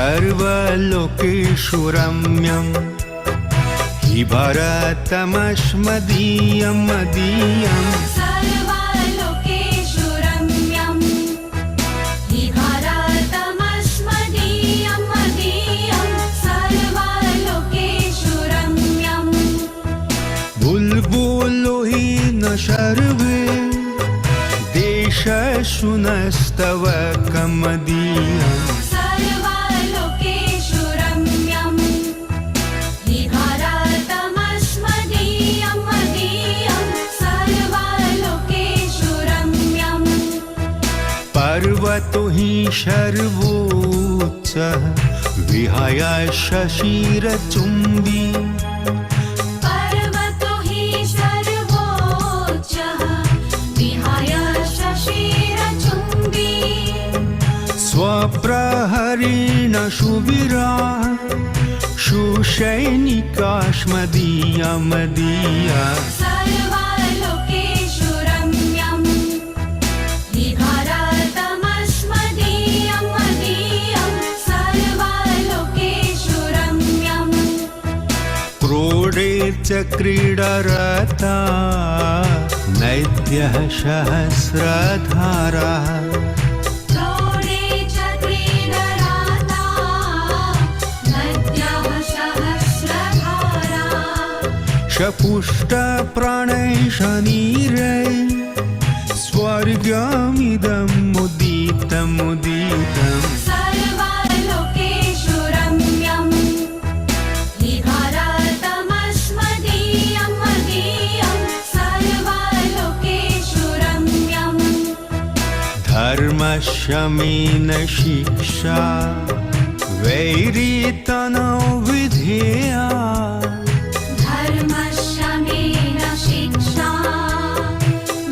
सर्वलोकेषु रम्यं हि भरतमस्मदीयं मदीयम् सर्वलोकेषु रम्यं हि भरतमस्मदीयं मदीयं सर्वलोकेषु रम्यं बुल्बुलो हि न सर्वे देशेषु नस्तव कमदीयम् पर्वतो हि सर्वोच्चः विहाय शशिरचुम्बी पर्वतो हि सर्वोच्चः विहाय शशिरचुम्बी स्वप्रहरेण सुवीरा सुसैनिकास्मदीया मदीया सर्वलोकेषु रम्यं हि भरतमस्मदीयं मदीयं सर्वलोकेषु रम्यं क्रोडे च क्रीडरता नद्यः सहस्रधाराः शपुष्टप्राणैः शनिरैः स्वर्गमिदं मुदितमुदितम् सर्वलोकेषु रम्यं हि भरतमस्मदीयं मदीयं सर्वलोकेषु रम्यं धर्मशमेन शिक्षा वैरितनो विधेया धर्मशमेन शिक्षा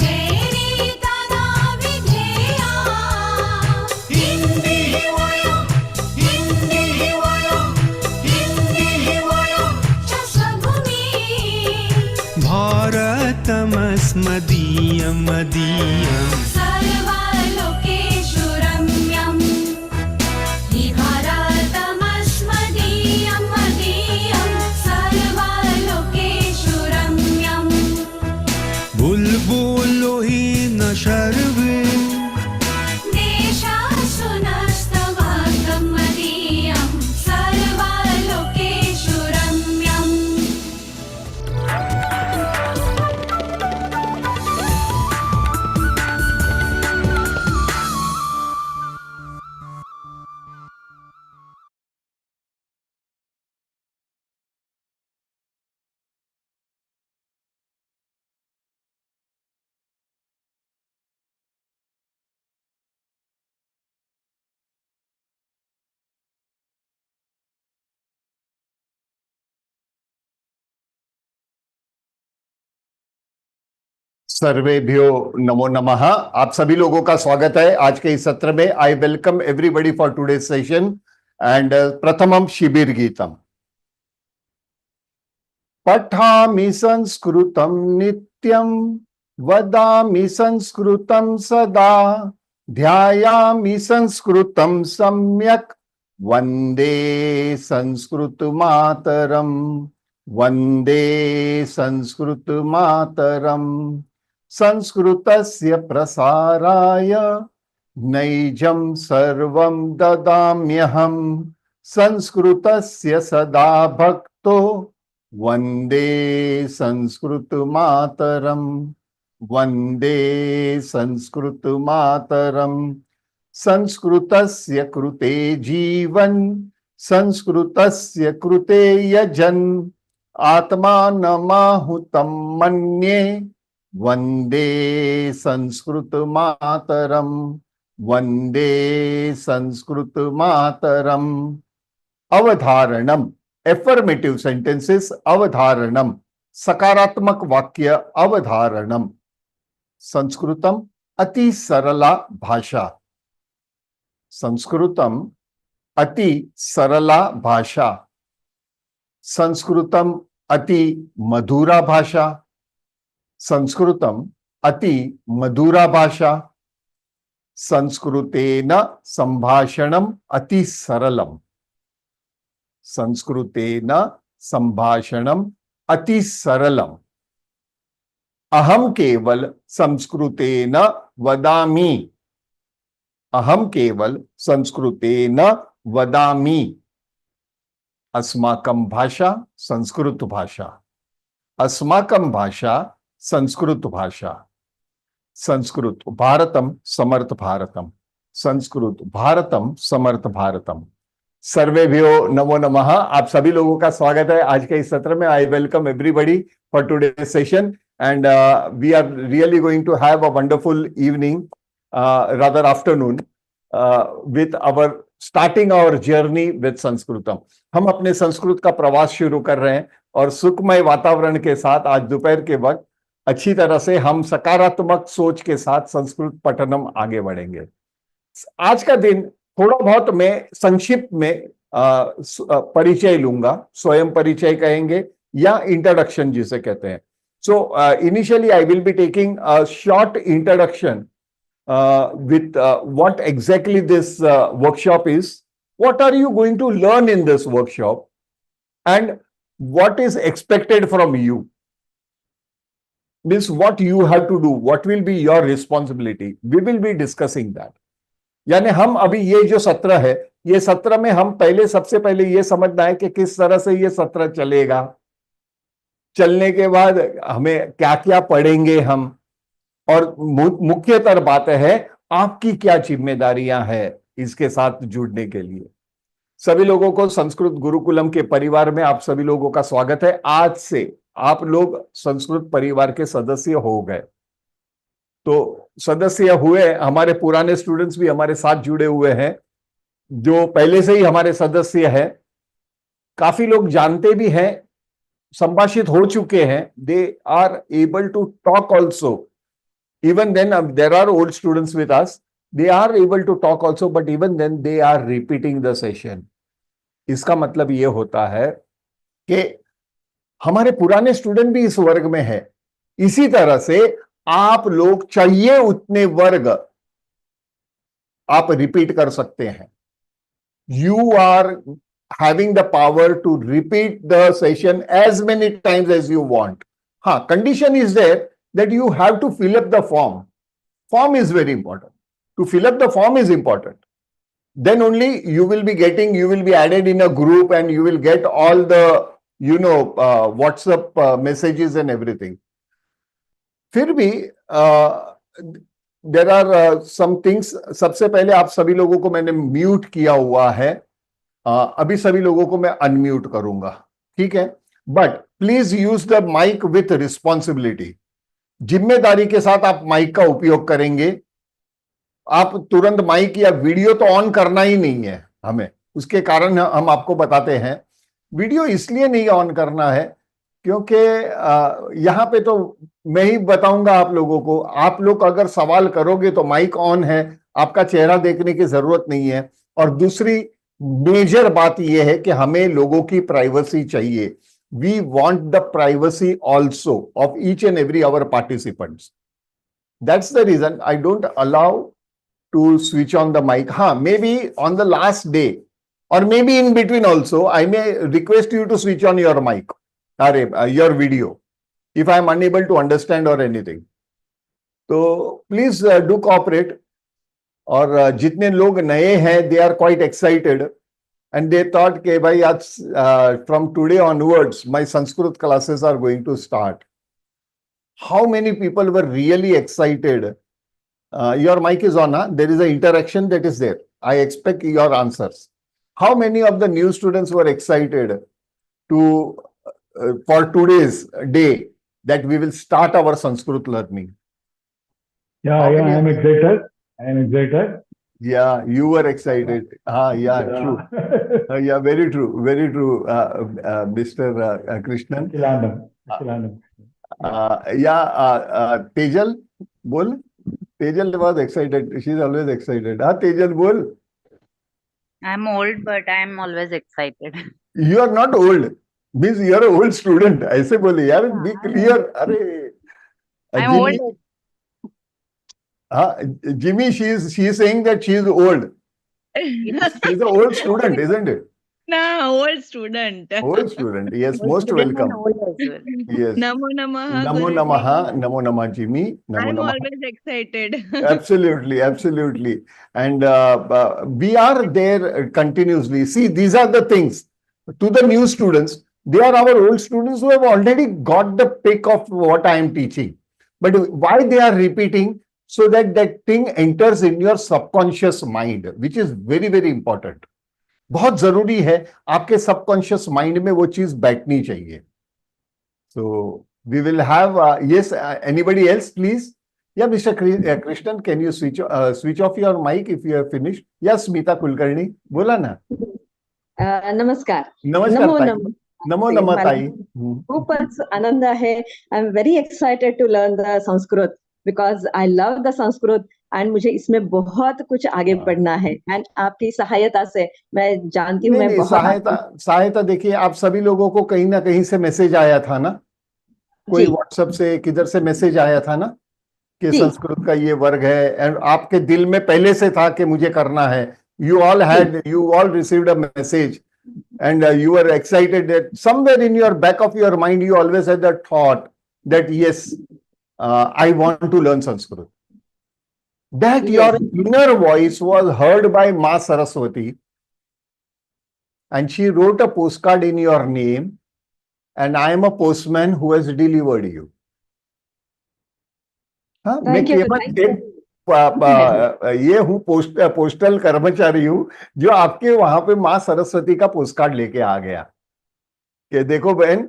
वैरितनो विधेया हिन्दी वयो च स्वभूमिः भारतमस्मदीयं मदीयम् सर्वलोकेषु रम्यं हि भरतमस्मदीयं मदीयं सर्वलोकेषु रम्यं बुल्बुलो हि न सर्वे देशेषु नस्तव मदीयं सर्वलोकेषु रम्यम् सर्वेभ्यो नमो नमः। आप सभी लोगों का स्वागत है आज के इस सत्र में। I welcome everybody for today session and प्रथमम शिबिर गीतम। पठामि संस्कृतं नित्यं वदामि संस्कृतं सदा ध्यायामि संस्कृतं सम्यक् वन्दे संस्कृत मातरम् वन्दे संस्कृत मातरम्। संस्कृतस्य प्रसाराय नैजं सर्वं ददाम्यहम् संस्कृतस्य सदा भक्तो वन्दे संस्कृत मातरम् वन्दे संस्कृत मातरम्। संस्कृतस्य कृते जीवन संस्कृतस्य कृते यजन आत्मानमाहुतं मन्ये वंदे संस्कृत मातरम, वंदे संस्कृत मातरम। अवधारणम, एफर्मेटिव सेंटेंसेस, अवधारणम, सकारात्मक वाक्य, अवधारणम। संस्कृतम अति सरला भाषा, संस्कृतम अति सरला भाषा। संस्कृतम अति मधुरा भाषा, संस्कृतम अति मधुरा भाषा। संस्कृतेन संभाषणम अति सरलम, संस्कृतेन संभाषणम अति सरलम। अहम केवल संस्कृतेन वदामि, अहम केवल संस्कृतेन वदामि। अस्माकं भाषा संस्कृत भाषा, अस्माकं भाषा संस्कृत भाषा। संस्कृत भारतम समर्थ भारतम, संस्कृत भारतम समर्थ भारतम। सर्वेभ्यो नमो नमः। आप सभी लोगों का स्वागत है आज के इस सत्र में। I welcome everybody for today session and we are really going to have a wonderful evening, rather afternoon, with our starting our journey with Sanskritam. हम अपने संस्कृत का प्रवास शुरू कर रहे हैं और सुखमय वातावरण के साथ आज दोपहर के वक्त अच्छी तरह से हम सकारात्मक सोच के साथ संस्कृत पठनम आगे बढ़ेंगे। आज का दिन थोड़ा बहुत मैं संक्षिप्त में परिचय लूंगा, स्वयं परिचय कहेंगे या इंट्रोडक्शन जिसे कहते हैं। So initially I will be taking a short introduction with what exactly this workshop is, what are you going to learn in this workshop, and what is expected from you. Means what you have to do, what will be your responsibility. We will be discussing that. यानी हम अभी ये जो सत्र है, ये सत्र में हम पहले सबसे पहले ये समझना है कि किस तरह से ये सत्र चलेगा, चलने के बाद हमें क्या क्या पढ़ेंगे हम, और मुख्यतर बात है आपकी क्या जिम्मेदारियां हैं इसके साथ जुड़ने के लिए। सभी लोगों को संस्कृत गुरुकुलम के परिवार में आप सभी लोगों का स्वागत है। आज से आप लोग संस्कृत परिवार के सदस्य हो गए। तो सदस्य हुए, हमारे पुराने स्टूडेंट्स भी हमारे साथ जुड़े हुए हैं जो पहले से ही हमारे सदस्य हैं। काफी लोग जानते भी हैं, संभाषित हो चुके हैं। They are able to talk also. Even then, there are old students with us. They are able to talk also, but even then they are repeating the session. इसका मतलब ये होता है कि हमारे पुराने स्टूडेंट भी इस वर्ग में है। इसी तरह से आप लोग चाहिए उतने वर्ग आप रिपीट कर सकते हैं। You are having the power to repeat the session as many times as you want. हाँ, condition is there that you have to fill up the form. Form is very important. To fill up the form is important. Then only you will be getting, you will be added in a group and you will get all the, WhatsApp messages and everything. फिर भी there are some things. सबसे पहले आप सभी लोगों को मैंने mute किया हुआ है। अभी सभी लोगों को मैं अनम्यूट करूंगा, ठीक है? But please use the mike with responsibility. जिम्मेदारी के साथ आप माइक का उपयोग करेंगे। आप तुरंत माइक या वीडियो तो ऑन करना ही नहीं है हमें, उसके कारण हम आपको बताते हैं। वीडियो इसलिए नहीं ऑन करना है क्योंकि यहां पे तो मैं ही बताऊंगा आप लोगों को। आप लोग अगर सवाल करोगे तो माइक ऑन है, आपका चेहरा देखने की जरूरत नहीं है। और दूसरी मेजर बात यह है कि हमें लोगों की प्राइवेसी चाहिए। We want the privacy also of each and every our participants. That's the reason I don't allow to switch on the mic. Maybe on the last day or maybe in between also, I may request you to switch on your mic or your video if I am unable to understand or anything. So please do cooperate. और जितने लोग नए हैं, they are quite excited. And they thought कि भाई आज from today onwards my Sanskrit classes are going to start. How many people were really excited? Your mic is on, huh? There is an interaction that is there. I expect your answers. How many of the new students were excited to for today's day that we will start our Sanskrit learning. Yeah, How yeah, many I am of- excited. I am excited. Yeah, you were excited. Yeah, true. Yeah, very true, Mr. Krishnan. Kilandam. Kilandam. Tejal, bol. Tejal was excited. She's always excited. Tejal, bol. I'm old, but I'm always excited. You are not old. Means you are an old student. ऐसे बोले यार. Be clear. अरे. I'm Jimmy. old. Jimmy, she is saying that she is old. She's an old student, isn't it? No, old student. Old student. Yes, Old most student and welcome. old as well. Yes. Namo Namaha. Namo Guruji. Namaha. Namo Namaha, Jimmy. Namo I'm Namaha. always excited. Absolutely, absolutely. And we are there continuously. See, these are the things. To the new students, they are our old students who have already got the pick of what I am teaching. But why they are repeating? So that that thing enters in your subconscious mind, which is very, very important. बहुत जरूरी है आपके subconscious mind में वो चीज बैठनी चाहिए. So we will have yes, anybody else, please? Yeah, Mr. Krishnan, can you switch off your mic if you have finished? Yes, Smita Kulkarni, बोला ना. नमस्कार. नमस्कार नमो ताई. नमः. नमो नमः ताई. खूपच आनंद आहे. I am very excited to learn the Sanskrit because I love the Sanskrit and मुझे इसमें बहुत कुछ आगे बढ़ना है एंड आपकी सहायता से मैं जानती हूँ मैं बहुत सहायता देखिए, आप सभी लोगों को कहीं ना कहीं से मैसेज आया था ना, कोई व्हाट्सएप से किधर से मैसेज आया था ना कि संस्कृत का ये वर्ग है एंड आपके दिल में पहले से था कि मुझे करना है. You all received a message and you were excited that somewhere in your back of your mind you always had that thought that yes, I want to learn Sanskrit. That your inner voice was heard by Ma Saraswati and she wrote a postcard in your name and I am a postman who has delivered you. Thank you. ये हूँ postal कर्मचारी हूँ जो आपके वहां पे माँ सरस्वती का पोस्टकार्ड लेके आ गया कि देखो बहन,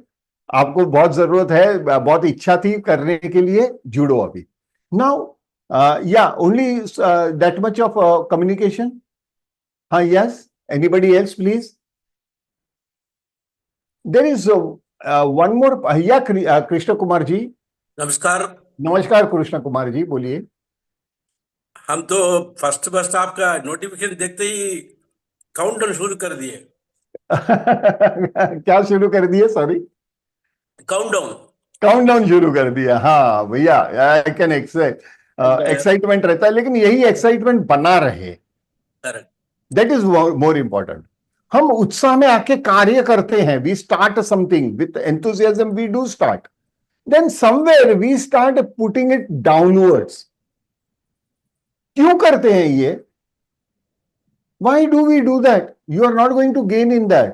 आपको बहुत जरूरत है, बहुत इच्छा थी करने के लिए, जुड़ो अभी. Now yeah only that much of communication. हाँ, yes, anybody else please. There is one more. Yeah Krishna Kumar जी. नमस्कार. नमस्कार कृष्ण कुमार जी, बोलिए. हम तो फर्स्ट आपका नोटिफिकेशन देखते ही काउंटडाउन शुरू कर दिए. क्या शुरू कर दिए? सॉरी. काउंटडाउन शुरू कर दिया. हाँ भैया, आई कैन एक्साइटमेंट रहता है, लेकिन यही एक्साइटमेंट बना रहे. That is more important. हम उत्साह में आके कार्य करते हैं. We start something with enthusiasm, we do start, then somewhere we start putting it downwards. क्यों करते हैं ये? Why do we do that? You are not going to gain in that.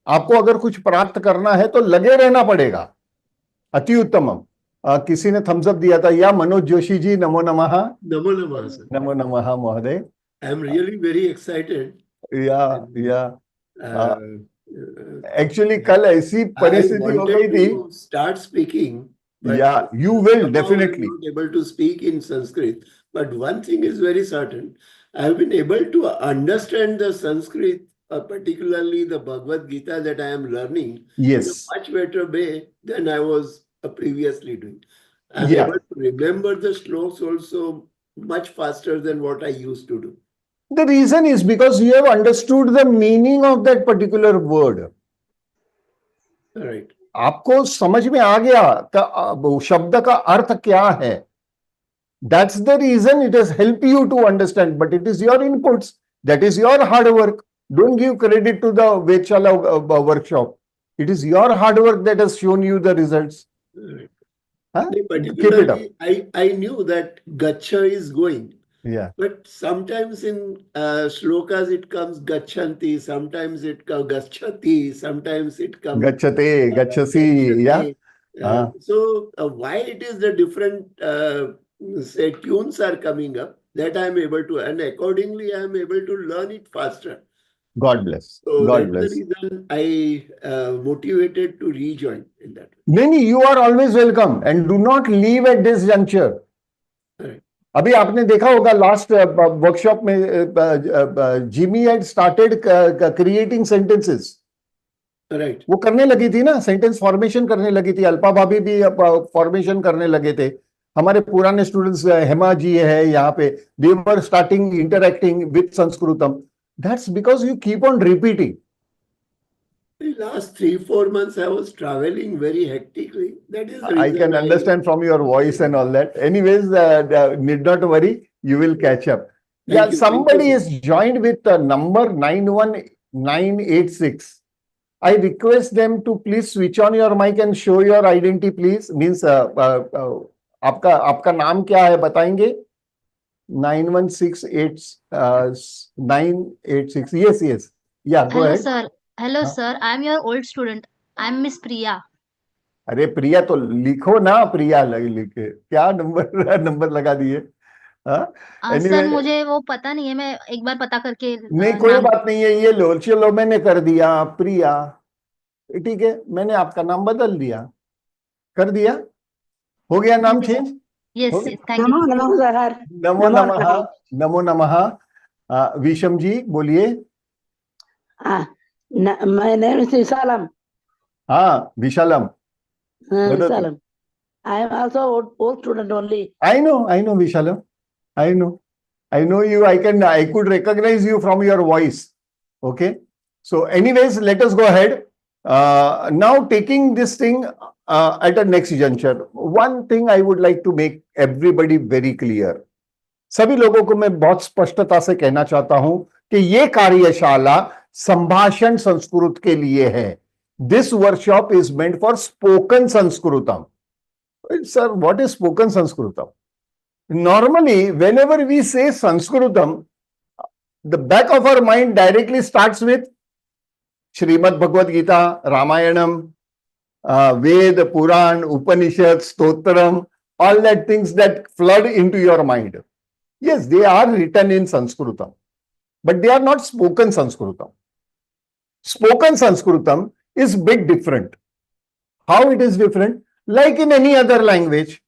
आपको अगर कुछ प्राप्त करना है तो लगे रहना पड़ेगा. अति उत्तमम. किसी ने थम्स अप दिया था. या मनोज जोशी जी, नमो नमः. नमो नमः सर. नमो नमः महोदय. I am really very excited. या एक्चुअली कल ऐसी परिस्थिति हो गई थी. Start speaking. Yeah, you will definitely. I'm not able to speak in Sanskrit, but one thing is very certain. I've been able to understand the Sanskrit, particularly the Bhagavad Gita that I am learning, Yes, in a much better way than I was previously doing. I'm able to remember the sloks also much faster than what I used to do. the reason is because you have understood the meaning of that particular word. Right. आपको समझ में आ गया शब्द का अर्थ क्या है. That's the reason it has helped you to understand, but it is your inputs, that is your hard work. Don't give credit to the Vedshala workshop. It is your hard work that has shown you the results. Right. Keep it up. Particularly, I knew that Gacha is going. Yeah. But sometimes in shlokas it comes Gachanti, sometimes it comes Gachati, sometimes it comes Gachate, Gachasi. Yeah. So why it is the different say tunes are coming up, that I am able to, and accordingly I am able to learn it faster. God bless. So God that's bless. the reason I motivated to rejoin. in that way. नहीं, you are always welcome and do not leave at this juncture. Correct. अभी आपने देखा होगा last workshop में Jimmy had started creating sentences. Right. वो करने लगी थी ना, सेंटेंस फॉर्मेशन करने लगी थी, अल्पा भाभी भी फॉर्मेशन करने लगे थे, हमारे पुराने स्टूडेंट्स हेमा जी है यहाँ पे, they were starting interacting with Sanskritam. That's because you keep on repeating. The last 3-4 months I was traveling very hectically. That is the I reason can understand from your voice and all that. Anyways, need not worry, you will catch up. Thank Yeah, you, somebody thank you, is joined with number 91986. I request them to please switch on your mic and show your identity, please. Means आपका नाम क्या है बताएंगे? 9168986. Yes, yes. Yeah, go Hello, ahead. sir. Hello, हाँ. sir. I'm your old student. I'm Miss Priya. अरे प्रिया तो लिखो ना, प्रिया लिखे क्या नंबर लगा दिए. हाँ, सर anyway, मुझे वो पता नहीं है, मैं एक बार पता करके नहीं कोई नाम बात नहीं है, ये लो चलो मैंने कर दिया प्रिया, ठीक है, मैंने आपका नाम बदल दिया, कर दिया, हो गया नाम चेंज. यस हो गया. Thank you. नमो नमः. नमो नमः. विषम जी बोलिए. My name is Visalam. हाँ विशालम. Visalam. I am also old student only. I know Vishalam. I know you. I could recognize you from your voice. Okay. So anyways, let us go ahead. Now taking this thing at a next juncture. One thing I would like to make everybody very clear. सभी लोगों को मैं बहुत स्पष्टता से कहना चाहता हूं कि ये कार्यशाला संभाषण संस्कृत के लिए है. This workshop is meant for spoken Sanskritam. Sir, what is spoken Sanskritam? Normally, whenever we say Sanskritam, the back of our mind directly starts with Srimad Bhagavad Gita, Ramayanam, Ved, Puran, Upanishad, Stotram, all that things that flood into your mind. Yes, they are written in Sanskritam, but they are not spoken Sanskritam. Spoken Sanskritam is bit different. How it is different? Like in any other language,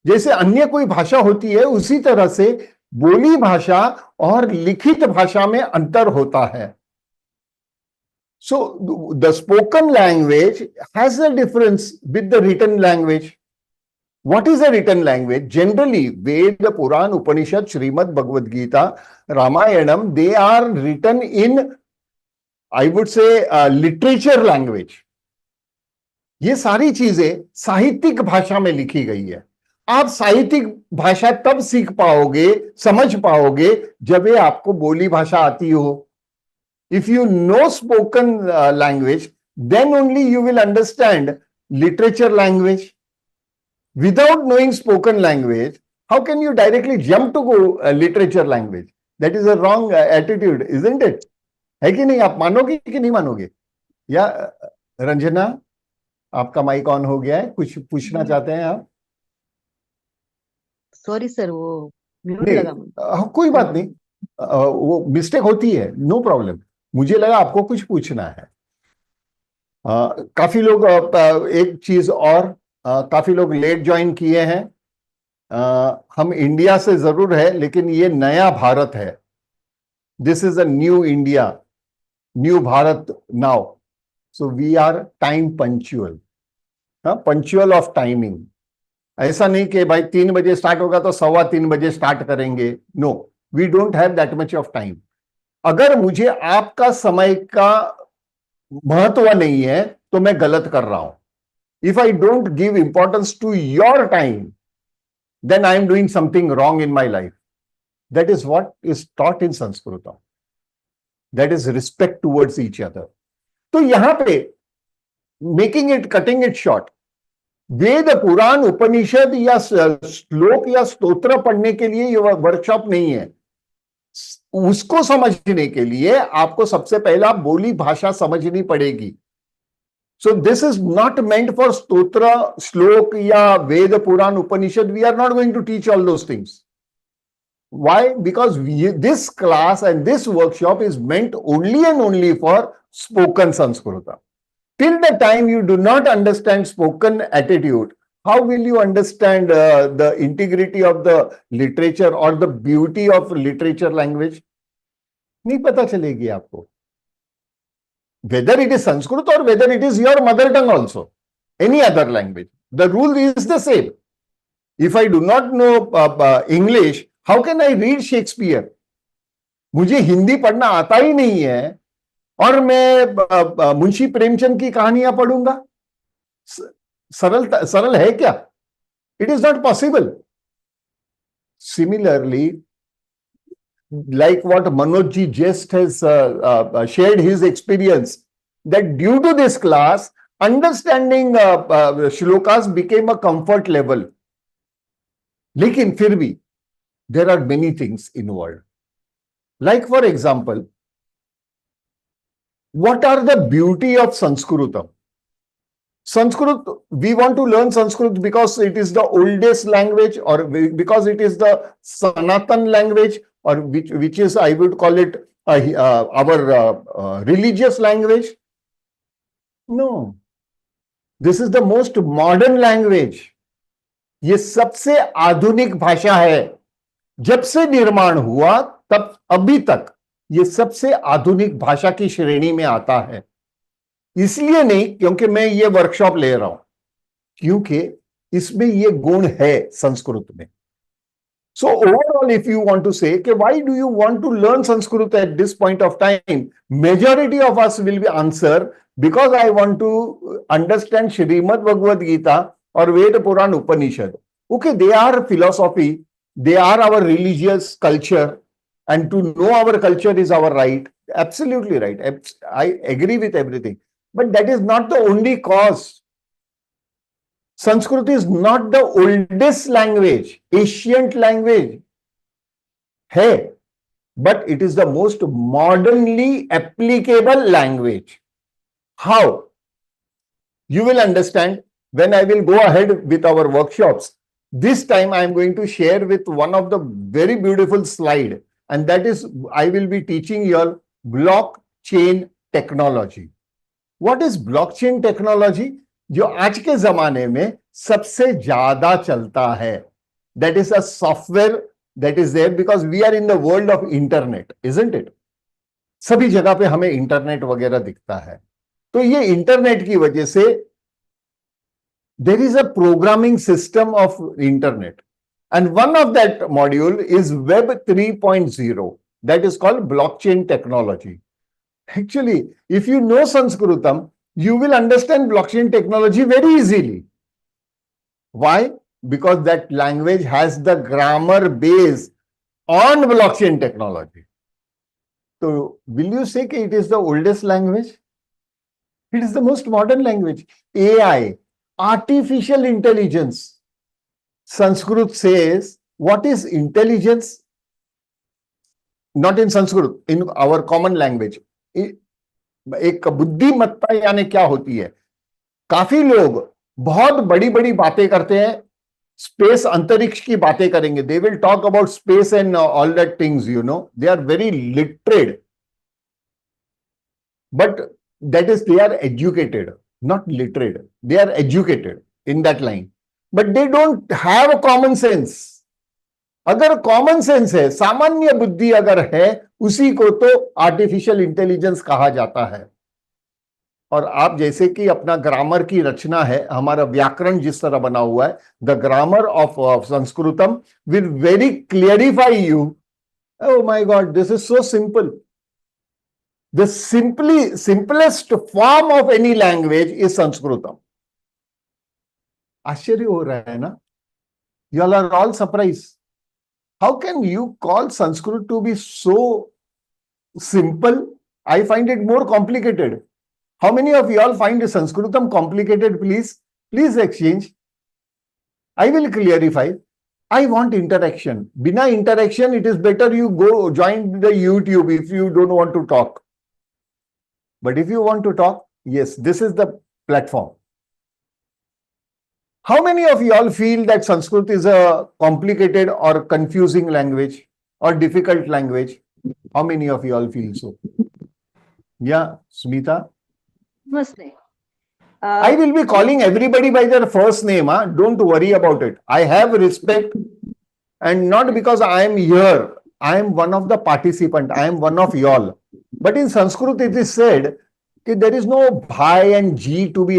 जैसे अन्य कोई भाषा होती है उसी तरह से बोली भाषा और लिखित भाषा में अंतर होता है. So the spoken language has a difference with the written language. What is a written language? Generally, Veda, Puran, Upanishad, Srimad Bhagavad Gita, Ramayanam, they are written in, I would say, literature language. ये सारी चीजें साहित्यिक भाषा में लिखी गई है. आप साहित्यिक भाषा तब सीख पाओगे, समझ पाओगे जब ये आपको बोली भाषा आती हो. If you know spoken language, then only you will understand literature language. Without knowing spoken language, how can you directly jump to literature language? That is a wrong attitude, isn't it? है कि नहीं? आप मानोगे कि नहीं मानोगे? या रंजना, आपका माइक ऑन हो गया है, कुछ पूछना चाहते हैं आप? सॉरी सर, वो म्यूट नहीं, लगा. कोई बात नहीं, वो मिस्टेक होती है, नो प्रॉब्लम. मुझे लगा आपको कुछ पूछना है. काफी लोग एक चीज और, काफी लोग लेट ज्वाइन किए हैं. हम इंडिया से जरूर है, लेकिन ये नया भारत है. This is a new India, new Bharat now. So we are time punctual, punctual of timing. ऐसा नहीं कि भाई 3 बजे स्टार्ट होगा तो 3:15 बजे स्टार्ट करेंगे. No, we don't have that much of time. अगर मुझे आपका समय का महत्व नहीं है तो मैं गलत कर रहा हूं. If I don't give importance to your time, then I am doing something wrong in my life. That is what is taught in Sanskrit. That is respect towards each other. तो यहां पे cutting it short, वेद, पुराण, उपनिषद या श्लोक या स्तोत्र पढ़ने के लिए ये वर्कशॉप नहीं है. उसको समझने के लिए आपको सबसे पहला बोली भाषा समझनी पड़ेगी. So this is not meant for stotra, shlok ya Veda, Puran, Upanishad. We are not going to teach all those things. Why? Because this class and this workshop is meant only and only for spoken Sanskrit. Till the time you do not understand spoken attitude, how will you understand the integrity of the literature or the beauty of literature language? नहीं पता चलेगी आपको. Whether it is Sanskrit or whether it is your mother tongue also, any other language, the rule is the same. If I do not know English, how can I read Shakespeare? मुझे हिंदी पढ़ना आता ही नहीं है और मैं मुंशी प्रेमचंद की कहानियां पढ़ूंगा. सरल है क्या? It is not possible. Similarly, like what Manoj ji just has shared his experience, that due to this class, understanding shlokas became a comfort level. Lekin fir bhi, there are many things involved. Like for example, what are the beauty of Sanskritam? Sanskrit, we want to learn Sanskrit because it is the oldest language, or because it is the Sanatan language, or which is, I would call it our religious language. No. This is the most modern language. ये सबसे आधुनिक भाषा है. जब से निर्माण हुआ तब अभी तक ये सबसे आधुनिक भाषा की श्रेणी में आता है. इसलिए नहीं क्योंकि मैं ये वर्कशॉप ले रहा हूं, क्योंकि इसमें ये गुण है संस्कृत में. So overall, if you want to say, okay, why do you want to learn Sanskrit at this point of time? Majority of us will be answer, because I want to understand Shrimad Bhagavad Gita or Ved Puran Upanishad. Okay, they are philosophy, they are our religious culture, and to know our culture is our right. Absolutely right. I agree with everything. But that is not the only cause. Sanskrit is not the oldest language, ancient language. Hai, but it is the most modernly applicable language. How? You will understand when I will go ahead with our workshops. This time I am going to share with one of the very beautiful slide, and that is I will be teaching you all blockchain technology. What is blockchain technology? जो आज के जमाने में सबसे ज्यादा चलता है. That is a software that is there because we are in the world of internet, isn't it? सभी जगह पे हमें इंटरनेट वगैरह दिखता है. तो ये इंटरनेट की वजह से there is a programming system of internet, and one of that module is Web 3.0, that is called blockchain technology. Actually, if you know Sanskritam, you will understand blockchain technology very easily. Why? Because that language has the grammar base on blockchain technology. So, will you say that it is the oldest language? It is the most modern language. AI, artificial intelligence. Sanskrit says, what is intelligence? Not in Sanskrit, in our common language. एक बुद्धिमत्ता यानी क्या होती है? काफी लोग बहुत बड़ी बड़ी बातें करते हैं, स्पेस अंतरिक्ष की बातें करेंगे. They will talk about space and all that things, you know. They are very literate. But that is, they are educated, not literate. They are educated in that line. But they don't have a common sense. अगर common sense है, सामान्य बुद्धि अगर है, उसी को तो artificial intelligence कहा जाता है. और आप जैसे कि अपना ग्रामर की रचना है, हमारा व्याकरण जिस तरह बना हुआ है, the grammar of Sanskritam will very clarify you. Oh my God, this is so simple. The simplest form of any language is Sanskritam. आश्चर्य हो रहा है ना? You all are all surprise. How can you call Sanskrit to be so simple? I find it more complicated. How many of you all find Sanskritam complicated? Please exchange. I will clarify. I want interaction. Bina interaction, it is better you go join the YouTube if you don't want to talk. But if you want to talk, yes, this is the platform. How many of you all feel that Sanskrit is a complicated or confusing language or difficult language? How many of you all feel so? Yeah, Smita? Namaste. I will be calling everybody by their first name. Huh? Don't worry about it. I have respect, and not because I am here. I am one of the participant. I am one of y'all. But in Sanskrit it is said कि there is no bhai and जी to be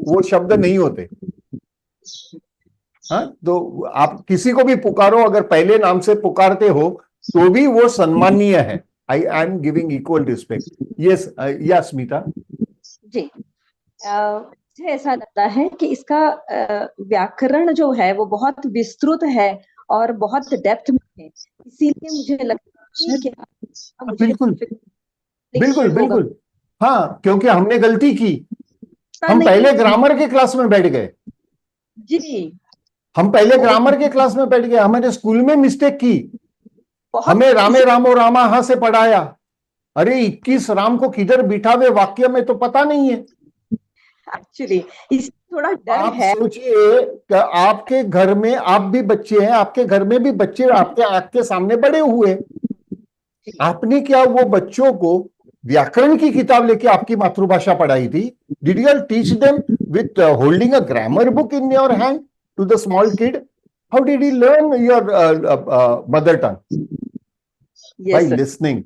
वो शब्द नहीं होते. हाँ, तो आप किसी को भी पुकारो, अगर पहले नाम से पुकारते हो तो भी वो सम्माननीय है. I am giving equal respect. Yes, या स्मिता जी, मुझे ऐसा लगता है कि इसका व्याकरण जो है वो बहुत विस्तृत है और बहुत डेप्थ में है, इसीलिए मुझे लगता है कि मुझे बिल्कुल बिल्कुल बिल्कुल. हाँ, क्योंकि हमने गलती की. हम पहले ग्रामर के क्लास में बैठ गए. जी, हम पहले ग्रामर के क्लास में बैठ गए. हमारे स्कूल में मिस्टेक की. हमें रामे रामो रामा से पढ़ाया. अरे 21 राम को किधर बिठावे वाक्य में तो पता नहीं है. एक्चुअली इस थोड़ा डर आप है. सोचिए कि आपके घर में आप भी बच्चे हैं, आपके घर में भी बच्चे आपके आंख के सामने बड़े हुए. आपने क्या वो बच्चों को व्याकरण की किताब लेके आपकी मातृभाषा पढ़ाई थी? Did you teach them with holding a grammar book in your hand to the small kid? How did he learn your mother tongue? By listening,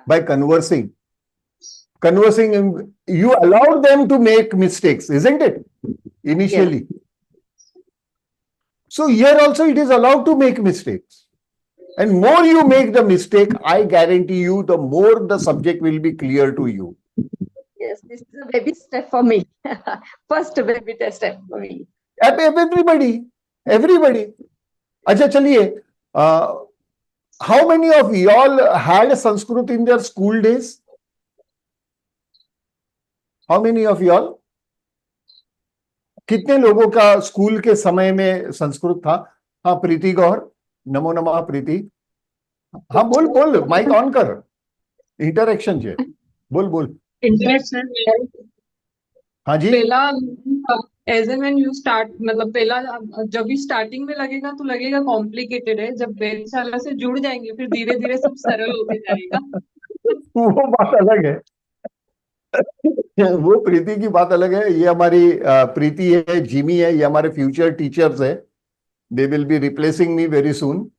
by conversing. You allowed them to make mistakes, isn't it? Initially. So here also it is allowed to make mistakes. And more you make the mistake, I guarantee you, the more the subject will be clear to you. Yes, this is a baby step for me. First baby step for me. Everybody. अच्छा चलिए, how many of y'all had Sanskrit in their school days? How many of y'all? कितने लोगों का school के समय में संस्कृत था? हाँ, प्रीति गौर, नमो नमः प्रीति. हाँ, बोल माइक ऑन कर. इंटरेक्शन છે. बोल. इंटरेक्शन. हाँ जी. पहला as and when you start, मतलब पहला जब भी स्टार्टिंग में लगेगा तो लगेगा कॉम्प्लिकेटेड है. जब वेदशाला से जुड़ जाएंगे फिर धीरे धीरे सब सरल होते जाएगा. वो बात अलग है. वो प्रीति की बात अलग है. ये हमारी प्रीति है, जिमी है, ये हमारे फ्यूचर टीचर्स है. They will be replacing me very soon.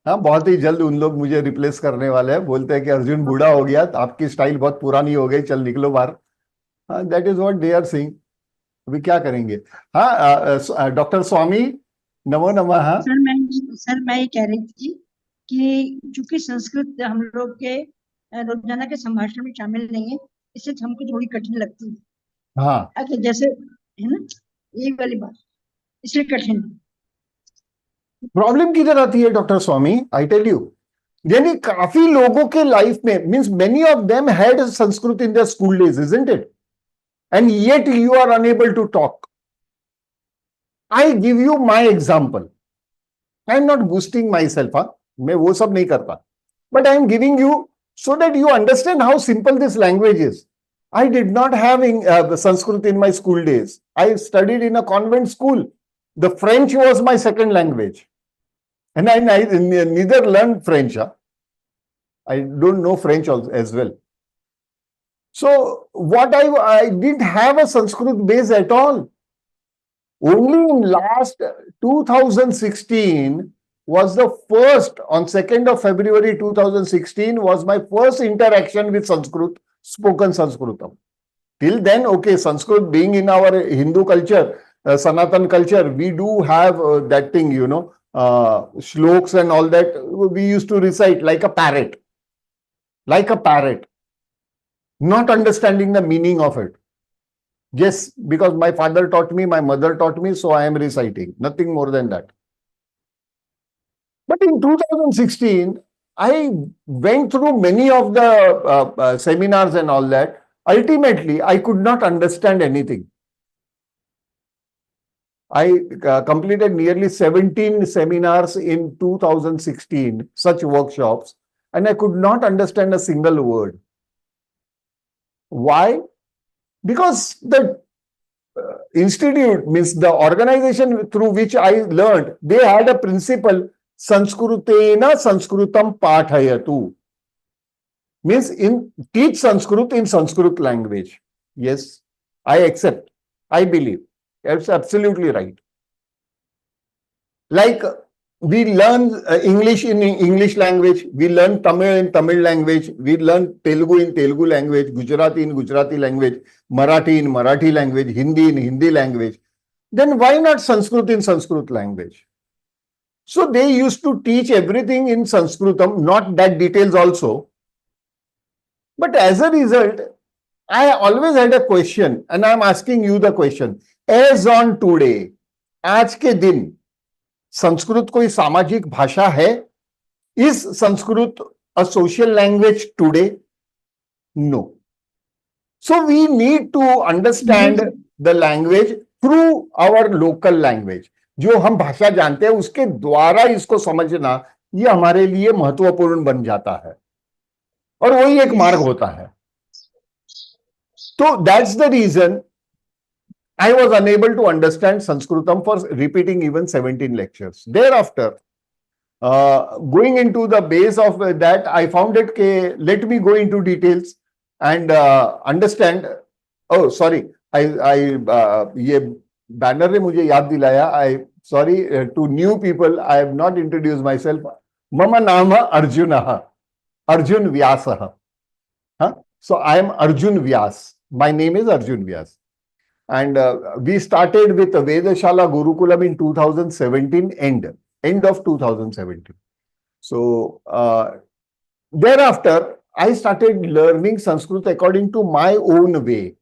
हाँ, बहुत ही जल्द उन लोग मुझे रिप्लेस करने वाले हैं. बोलते हैं कि अर्जुन बूढ़ा हो गया, आपकी स्टाइल बहुत पुरानी हो गई, चल निकलो बाहर. That is what they are saying. अभी क्या करेंगे? हाँ, डॉक्टर स्वामी, नमो नमः. सर मैं ये कह रही थी कि चूंकि संस्कृत हम लोग के रोजाना के संभाषण में शामिल नहीं है, इससे हमको थोड़ी कठिन लगती है. हाँ, अच्छा, जैसे है ना ये वाली बात, इसलिए कठिन. प्रॉब्लम किधर आती है doctor Swami? I tell you. यानी काफी लोगों के लाइफ में, means many of them had Sanskrit in their school days, isn't it? And yet you are unable to talk. I give you my example. I am not boosting myself. मैं वो सब नहीं करता. But I am giving you so that you understand how simple this language is. I did not have Sanskrit in my school days. I studied in a convent school. The French was my second language. And I neither learned French. I don't know French as well. So what I didn't have a Sanskrit base at all. Only in last 2016 was the first, on 2nd of February 2016 was my first interaction with Sanskrit, spoken Sanskritam. Till then, okay, Sanskrit being in our Hindu culture, Sanatan culture, we do have that thing, shloks and all that. We used to recite like a parrot. Not understanding the meaning of it. Yes, because my father taught me, my mother taught me, so I am reciting. Nothing more than that. But in 2016, I went through many of the seminars and all that. Ultimately, I could not understand anything. I completed nearly 17 seminars in 2016, such workshops, and I could not understand a single word. Why? Because the institute, means the organization through which I learned, they had a principle, Sanskritena Sanskritam Pathayatu. Means teach Sanskrit in Sanskrit language. Yes. I accept. I believe. It's absolutely right. Like we learn English in English language, we learn Tamil in Tamil language, we learn Telugu in Telugu language, Gujarati in Gujarati language, Marathi in Marathi language, Hindi in Hindi language. Then why not Sanskrit in Sanskrit language? So they used to teach everything in Sanskritam, not that details also. But as a result, I always had a question, and I'm asking you the question. As on today, आज के दिन संस्कृत कोई सामाजिक भाषा है? Is Sanskrit a social language today? No. So we need to understand the language through our local language. जो हम भाषा जानते हैं उसके द्वारा इसको समझना ये हमारे लिए महत्वपूर्ण बन जाता है और वही एक मार्ग होता है. So that's the reason I was unable to understand Sanskritam for repeating even 17 lectures. Thereafter, going into the base of that, I found it, let me go into details and understand. Oh, sorry. ये banner ने मुझे याद दिलाया. Sorry to new people, I have not introduced myself. Mama nama Arjunah, Arjun Vyasah. So I am Arjun Vyas. My name is Arjun Vyas. And we started with Vedshala Gurukulam in 2017, end of 2017. So thereafter, I started learning Sanskrit according to my own way.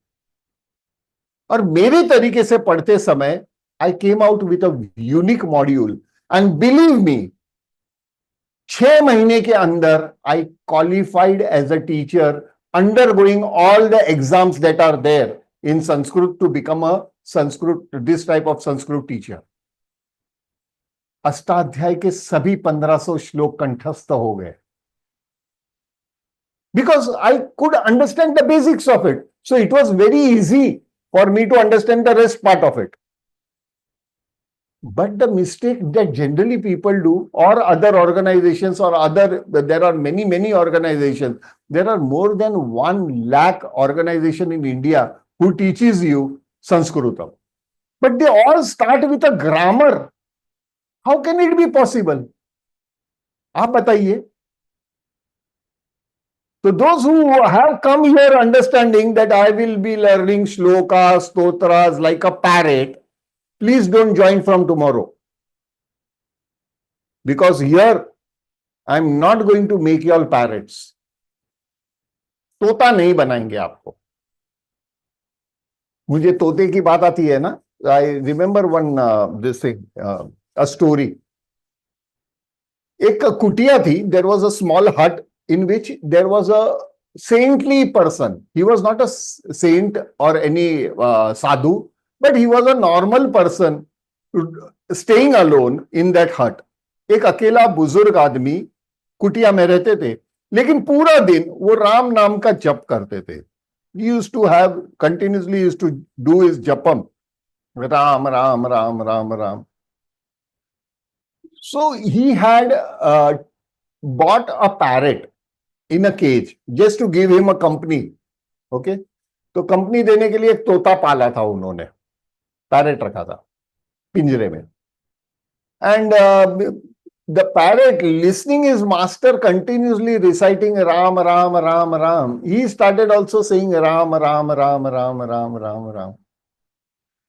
और मेरे तरीके से पढ़ते समय I came out with a unique module. And believe me, 6 महीने के अंदर I qualified as a teacher, undergoing all the exams that are there in Sanskrit to become a Sanskrit, this type of Sanskrit teacher. अष्टाध्याय के सभी 1500 श्लोक कंठस्थ हो गए. Because I could understand the basics of it. So it was very easy for me to understand the rest part of it. But the mistake that generally people do, or other organizations or there are many organizations. There are more than 1 lakh organization in India who teaches you Sanskritam. But they all start with a grammar. How can it be possible? आप बताइए. So those who have come here understanding that I will be learning shlokas, stotras like a parrot, please don't join from tomorrow. Because here, I'm not going to make you all parrots. तोता नहीं बनाएंगे आपको. मुझे तोते की बात आती है ना. I remember one this thing, a story. एक कुटिया थी. There was a small hut in which there was a saintly person. He was not a saint or any sadhu, but he was a normal person staying alone in that hut. एक अकेला बुजुर्ग आदमी कुटिया में रहते थे, लेकिन पूरा दिन वो राम नाम का जप करते थे. He used to have continuously used to do his japam. Ram, Ram, Ram, Ram, Ram. So he had bought a parrot in a cage just to give him a company. Okay. तो company देने के लिए एक तोता पाला था उन्होंने. Parrot रखा था पिंजरे में. And the parrot, listening his master continuously reciting Ram, Ram, Ram, Ram, he started also saying Ram, Ram, Ram, Ram, Ram, Ram, Ram.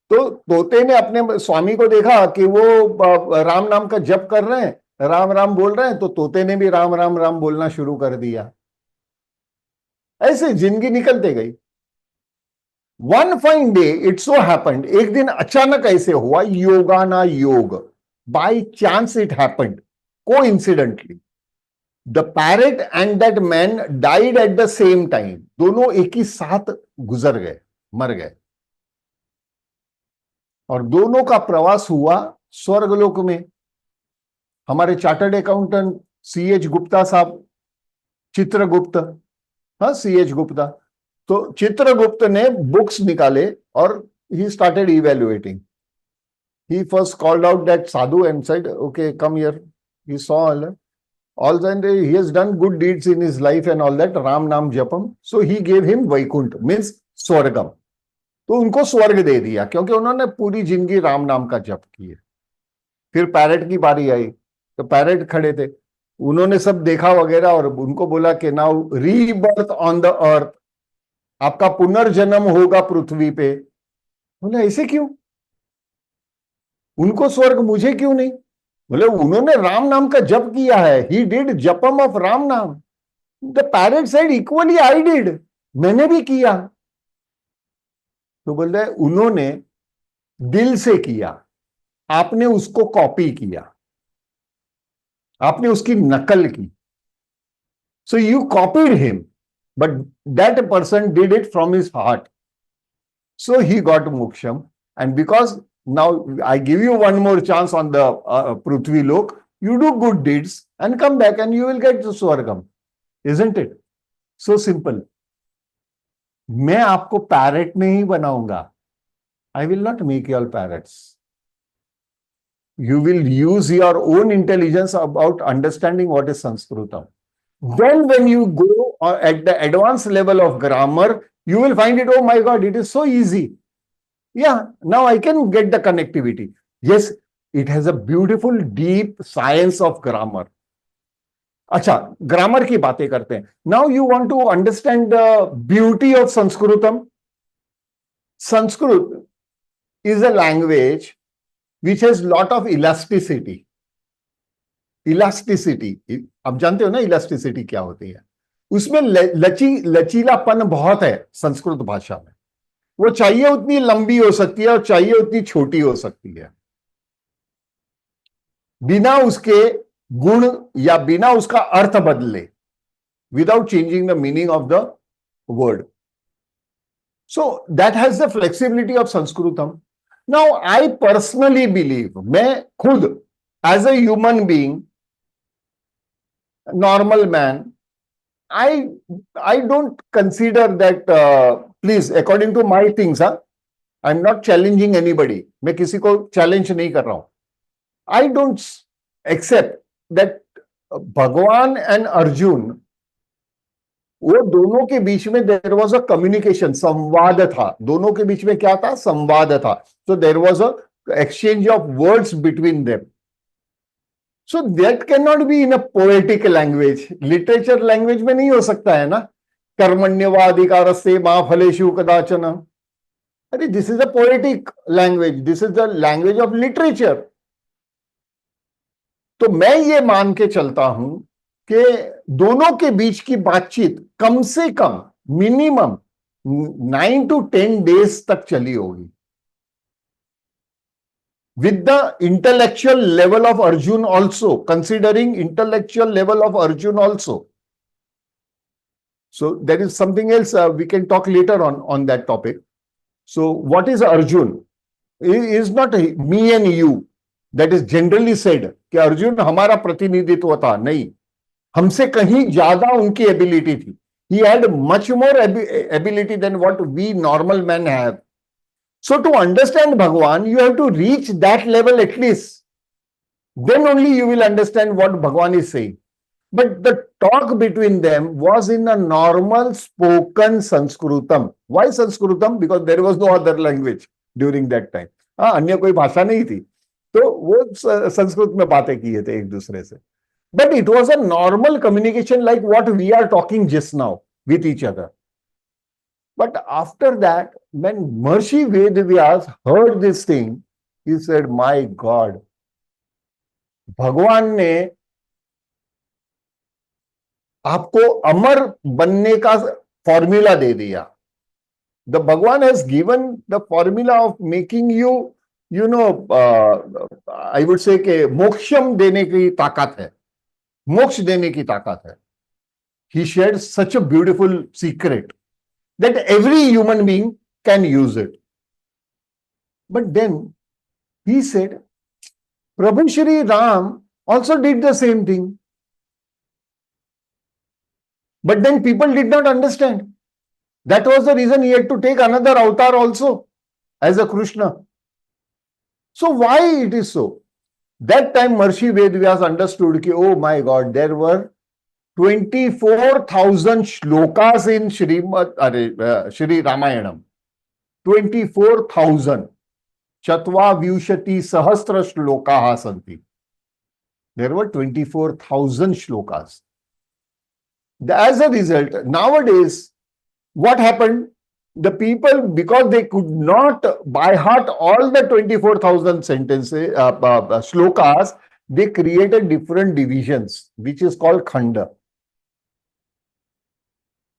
तो तोते ने अपने स्वामी को देखा कि वो राम नाम का जप कर रहे हैं, राम राम बोल रहे हैं, तो तोते ने भी राम राम राम बोलना शुरू कर दिया. ऐसे जिंदगी निकलते गई. One fine day, it so happened, एक दिन अचानक ऐसे हुआ, योगा ना योग. By chance it happened, coincidentally. The parrot and that man died at the same time. दोनों एक ही साथ गुजर गए, मर गए. और दोनों का प्रवास हुआ स्वर्गलोक में. हमारे चार्टर्ड अकाउंटेंट CH गुप्ता साहब, चित्रगुप्त, हाँ CH गुप्ता, तो चित्रगुप्त ने बुक्स निकाले और he started evaluating. He first called out that sadhu and said, okay, come here. He saw all that he has done good deeds in his life and all that, Ram Nam Japam. So he gave him Vaikunt, means Swargam. तो उनको स्वर्ग दे दिया क्योंकि उन्होंने पूरी जिंदगी राम नाम का जप किए। फिर पैरेट की बारी आई तो पैरेट खड़े थे, उन्होंने सब देखा वगैरह और उनको बोला कि now rebirth on the earth, आपका पुनर्जन्म होगा पृथ्वी पे। बोले ऐसे क्यों, उनको स्वर्ग मुझे क्यों नहीं? बोले उन्होंने राम नाम का जप किया है, ही डिड जपम ऑफ राम नाम। The parrot said equally I did, मैंने भी किया। तो बोल रहे उन्होंने दिल से किया, आपने उसको कॉपी किया, आपने उसकी नकल की। So you copied him but that person did it from his heart, so he got moksham. And because now I give you one more chance on the Prithvi Lok, you do good deeds and come back and you will get to Swargam, isn't it? So simple. मैं आपको parrot नहीं बनाऊंगा, I will not make you all parrots. You will use your own intelligence about understanding what is Sanskritam. Then when you go at the advanced level of grammar, you will find it, oh my God, it is so easy. Yeah, now I can get the connectivity. Yes, it has a beautiful deep science of grammar. अच्छा, grammar की बातें करते हैं. Now you want to understand the beauty of Sanskritam. Sanskrit is a language which has lot of elasticity. Elasticity, आप जानते हो ना elasticity क्या होती है? उसमें लचीलापन बहुत है संस्कृत भाषा में. वो चाहिए उतनी लंबी हो सकती है और चाहिए उतनी छोटी हो सकती है, बिना उसके गुण या बिना उसका अर्थ बदले, without changing the meaning of the word. So that has the flexibility of Sanskritam. Now I personally believe, मैं खुद as a human being, normal man, I don't consider that, please, according to my things, I'm not challenging anybody. मैं किसी को challenge नहीं कर रहा हूं. I don't accept that भगवान and अर्जुन, वो दोनों के बीच में there was a communication, संवाद था. दोनों के बीच में क्या था? संवाद था. So there was a exchange of words between them. So that cannot be in a poetic language. Literature language में नहीं हो सकता है ना. कर्मण्यवाधिकारस्ते मा फलेषु कदाचन. अरे this is a poetic language. This is the language of literature. तो मैं ये मान के चलता हूं कि दोनों के बीच की बातचीत कम से कम मिनिमम 9 to 10 days तक चली होगी. With the intellectual level of Arjun also, considering intellectual level of Arjun also. So there is something else we can talk later on that topic. So what is Arjun? It is not me and you. That is generally said कि अर्जुन हमारा प्रतिनिधित्व था. नहीं, हमसे कहीं ज्यादा उनकी ability थी. He had much more ability than what we normal men have. So to understand Bhagwan, you have to reach that level at least. Then only you will understand what Bhagwan is saying. But the talk between them was in a normal spoken Sanskritam. Why Sanskritam? Because there was no other language during that time. अन्य कोई भाषा नहीं थी, तो वो संस्कृत में बातें किए थे एक दूसरे से. But it was a normal communication like what we are talking just now with each other. But after that, when Maharishi Vedyas heard this thing, he said, my God, भगवान ने आपको अमर बनने का फॉर्मूला दे दिया. The Bhagwan has given the formula of making you, you know, I would say कि मोक्षम देने की ताकत है, मोक्ष देने की ताकत है. He shared such a beautiful secret that every human being can use it. But then he said, Prabhu Shri Ram also did the same thing. But then people did not understand. That was the reason he had to take another avatar also as a Krishna. So why it is so? That time Maharishi Vedyas understood कि, oh my God, there were 24,000 shlokas in Shri Ramayanam. 24,000 चत्वाविंशतिसहस्र श्लोकाः सन्ति. There were 24,000 shlokas. As a result, nowadays, what happened? The people, because they could not by heart all the 24,000 sentences, shlokas, they created different divisions, which is called khanda.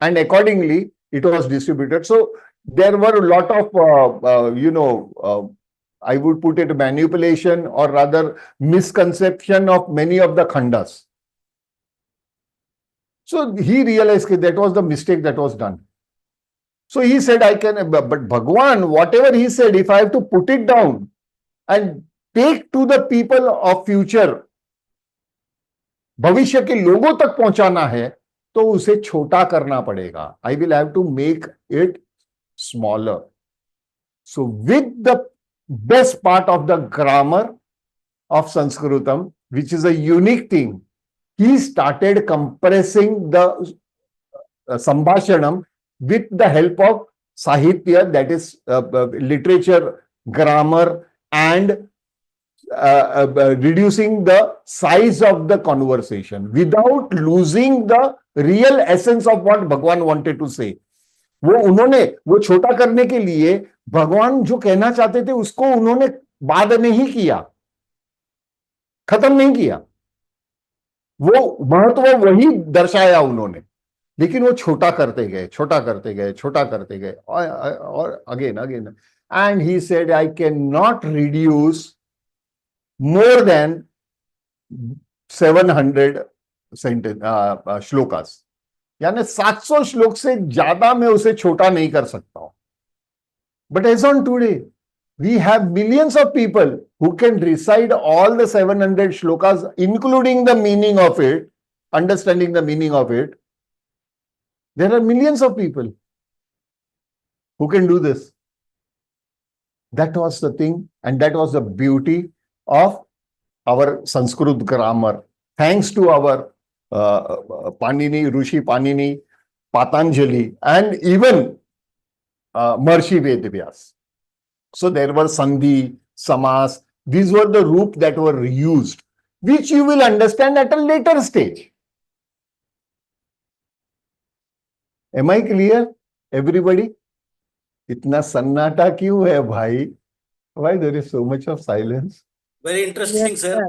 And accordingly, it was distributed. So there were a lot of, I would put it manipulation or rather misconception of many of the khandas. So he realized that was the mistake that was done. So he said, but Bhagwan, whatever he said, if I have to put it down and take to the people of future, भविष्य के लोगों तक पहुंचाना है, तो उसे छोटा करना पड़ेगा. I will have to make it smaller. So with the best part of the grammar of Sanskritam, which is a unique thing, he started compressing the Sambhashanam with the help of Sahitya, that is literature, grammar, and reducing the size of the conversation without losing the real essence of what Bhagwan wanted to say. वो छोटा करने के लिए भगवान जो कहना चाहते थे उसको उन्होंने बाद में ही किया, खत्म नहीं किया. वो महत्व वही दर्शाया उन्होंने, लेकिन वो छोटा करते गए, छोटा करते गए, छोटा करते गए, और again. And he said, I cannot reduce more than 700 shlokas. यानी 700 श्लोक से ज्यादा मैं उसे छोटा नहीं कर सकता हूं. But as on today, we have millions of people who can recite all the 700 shlokas, including the meaning of it, understanding the meaning of it. There are millions of people who can do this. That was the thing, and that was the beauty of our Sanskrit grammar. Thanks to our Panini, Rishi Panini, Patanjali, and even Maharishi Vedyas. So there were Sandhi, Samas. These were the root that were used, which you will understand at a later stage. Am I clear, everybody? इतना सन्नाटा क्यों है भाई? Why there is so much of silence? Very interesting, sir.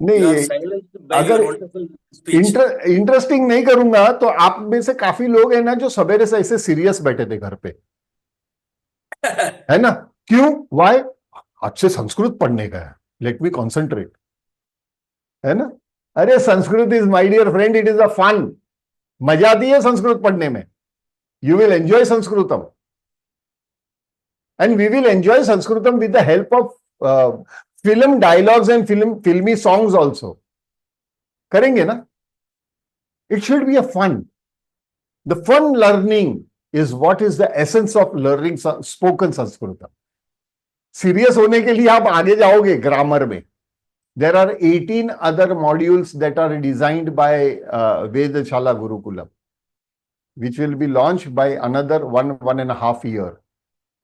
नहीं, अगर interesting नहीं करूंगा तो आप में से काफी लोग हैं ना जो सवेरे से ऐसे सीरियस बैठे थे घर पे, है ना? क्यों? वाई? अच्छे संस्कृत पढ़ने का है, लेट मी कॉन्सेंट्रेट, है ना? अरे Sanskrit is my dear friend, it is a fun. मजा आती है संस्कृत पढ़ने में. You will enjoy Sanskritam, and we will enjoy Sanskritam with the help of film dialogues and filmy songs also. करेंगे ना? It should be a fun. The fun learning is what is the essence of learning spoken Sanskritam. Serious होने के लिए आप आगे जाओगे grammar में. There are 18 other modules that are designed by Vedshala Gurukulam, which will be launched by another 1.5 year.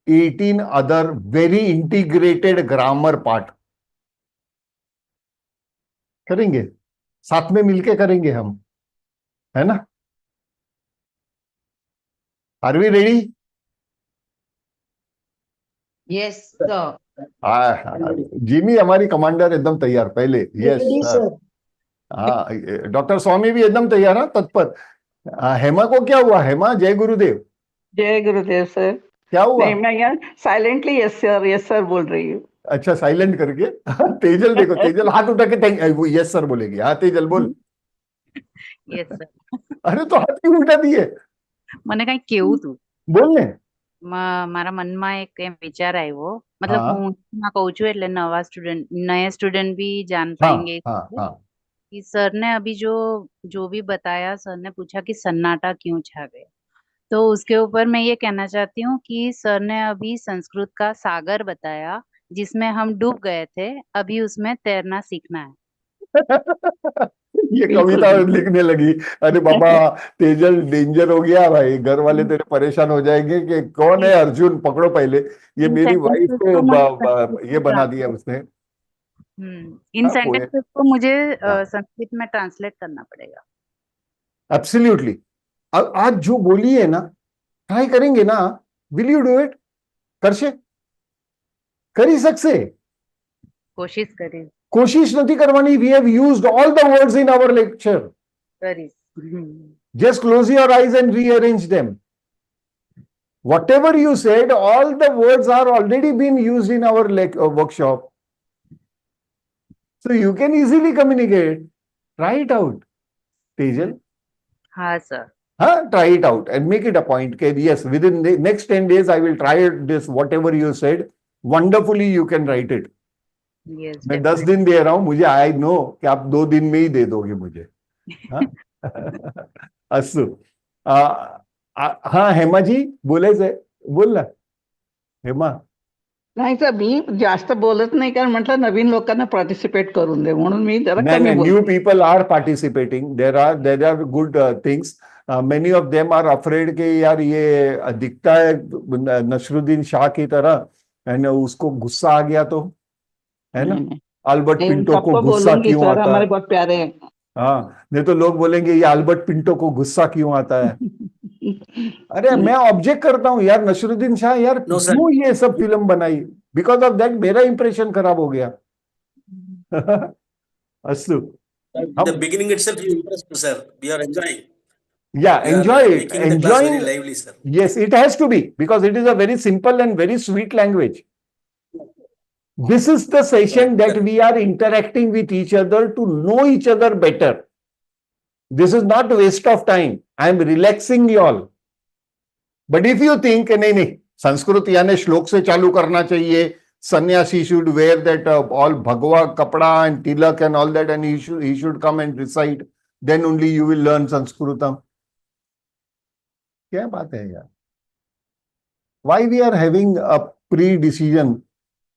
18 other very integrated grammar part. करेंगे, साथ में मिलके करेंगे हम, है ना? Are we ready? Yes, sir. Jimmy हमारी कमांडर एकदम तैयार पहले. Yes sir. हाँ, डॉक्टर स्वामी भी एकदम तैयार. हाँ, तत्पर. हेमा को क्या हुआ? हेमा, जय गुरुदेव. जय गुरुदेव सर. क्या हुआ? नहीं, मैं यहाँ साइलेंटली यस सर बोल रही हूँ. अच्छा, साइलेंट करके. तेजल देखो, तेजल हाथ उठा के यस सर बोलेगी. हाँ तेजल बोल. Yes sir. अरे तो हाथ क्यों उठा दिए? મને કઈ કેવું તું બોલ ને. મારા મનમાં એક એમ વિચાર આવ્યો, मतलब હું ના કહું છું એટલે नए स्टूडेंट भी जान पाएंगे कि सर ने अभी जो भी बताया, सर ने पूछा कि सन्नाटा क्यों छा गया, तो उसके ऊपर मैं ये कहना चाहती हूँ कि सर ने अभी संस्कृत का सागर बताया जिसमें हम डूब गए थे, अभी उसमें तैरना सीखना है. ये बिल्कुल कविता बिल्कुल लिखने लगी। अरे बाबा, तेजल डेंजर हो गया भाई, घर वाले तेरे परेशान हो जाएंगे कि कौन है अर्जुन, पकड़ो पहले। ये इन मेरी वाइफ सेंटेंसेस को को मुझे संस्कृत ये में बना दिया उसने। इन हाँ पोए सेंटेंसेस को मुझे हाँ संस्कृत में ट्रांसलेट करना पड़ेगा। एब्सोल्युटली। आज जो बोली है ना, ट्राई करेंगे ना, विल यू डू इट? करशे करी सकसे? कोशिश करी कोशिश नहीं करवानी। We have used all the words in our lecture. करी just close your eyes and rearrange them. Whatever you said, all the words are already been used in our workshop. So you can easily communicate. Try it out, Tejal. हाँ sir. Huh? Try it out and make it a point. Okay, yes, within the next 10 days, I will try this, whatever you said. Wonderfully, you can write it. Yes मैं 10 दिन दे रहा हूं, मुझे I know कि आप 2 दिन में ही दे दोगे मुझे. हाँ अस्तु. हाँ हेमा जी बोलायचंय, बोल ना हेमा. नाही सर, मी जास्त बोलत नाही, कारण म्हटलं नवीन लोकांना पार्टिसिपेट करून दे, म्हणून मी जरा No, कमी no, बोलते. new people are participating. There are good things. Many of them are afraid कि यार ये दिखता है नसरुद्दीन शाह की तरह, एंड उसको गुस्सा आ गया तो, है ना. नहीं नहीं अल्बर्ट नहीं, उन पिंटो को सबको गुस्सा बोलूंगी क्यों सर, आता हमारे है? बहुत प्यारे हैं. हाँ, नहीं तो लोग बोलेंगे ये अल्बर्ट पिंटो को गुस्सा क्यों आता है. अरे मैं ऑब्जेक्ट करता हूँ यार, नसरुद्दीन शाह यार नो सर, क्यों ये सब फिल्म बनाई? बिकॉज ऑफ दैट मेरा इंप्रेशन खराब हो गया. अस्तु. the beginning itself you impressed me, sir. We are enjoying. Yeah, We are enjoy it. making the class very Enjoying, lively, sir. yes, it has to be, because it is a very simple and very sweet language. This is the session that we are interacting with each other to know each other better. This is not a waste of time. I am relaxing you all. But if you think, नहीं नहीं, संस्कृत यानी श्लोक से चालू करना चाहिए, sannyasi should wear that all bhagwa kapda and tilak and all that, and he should come and recite, then only you will learn Sanskritam. क्या बात है यार? Why we are having a pre-decision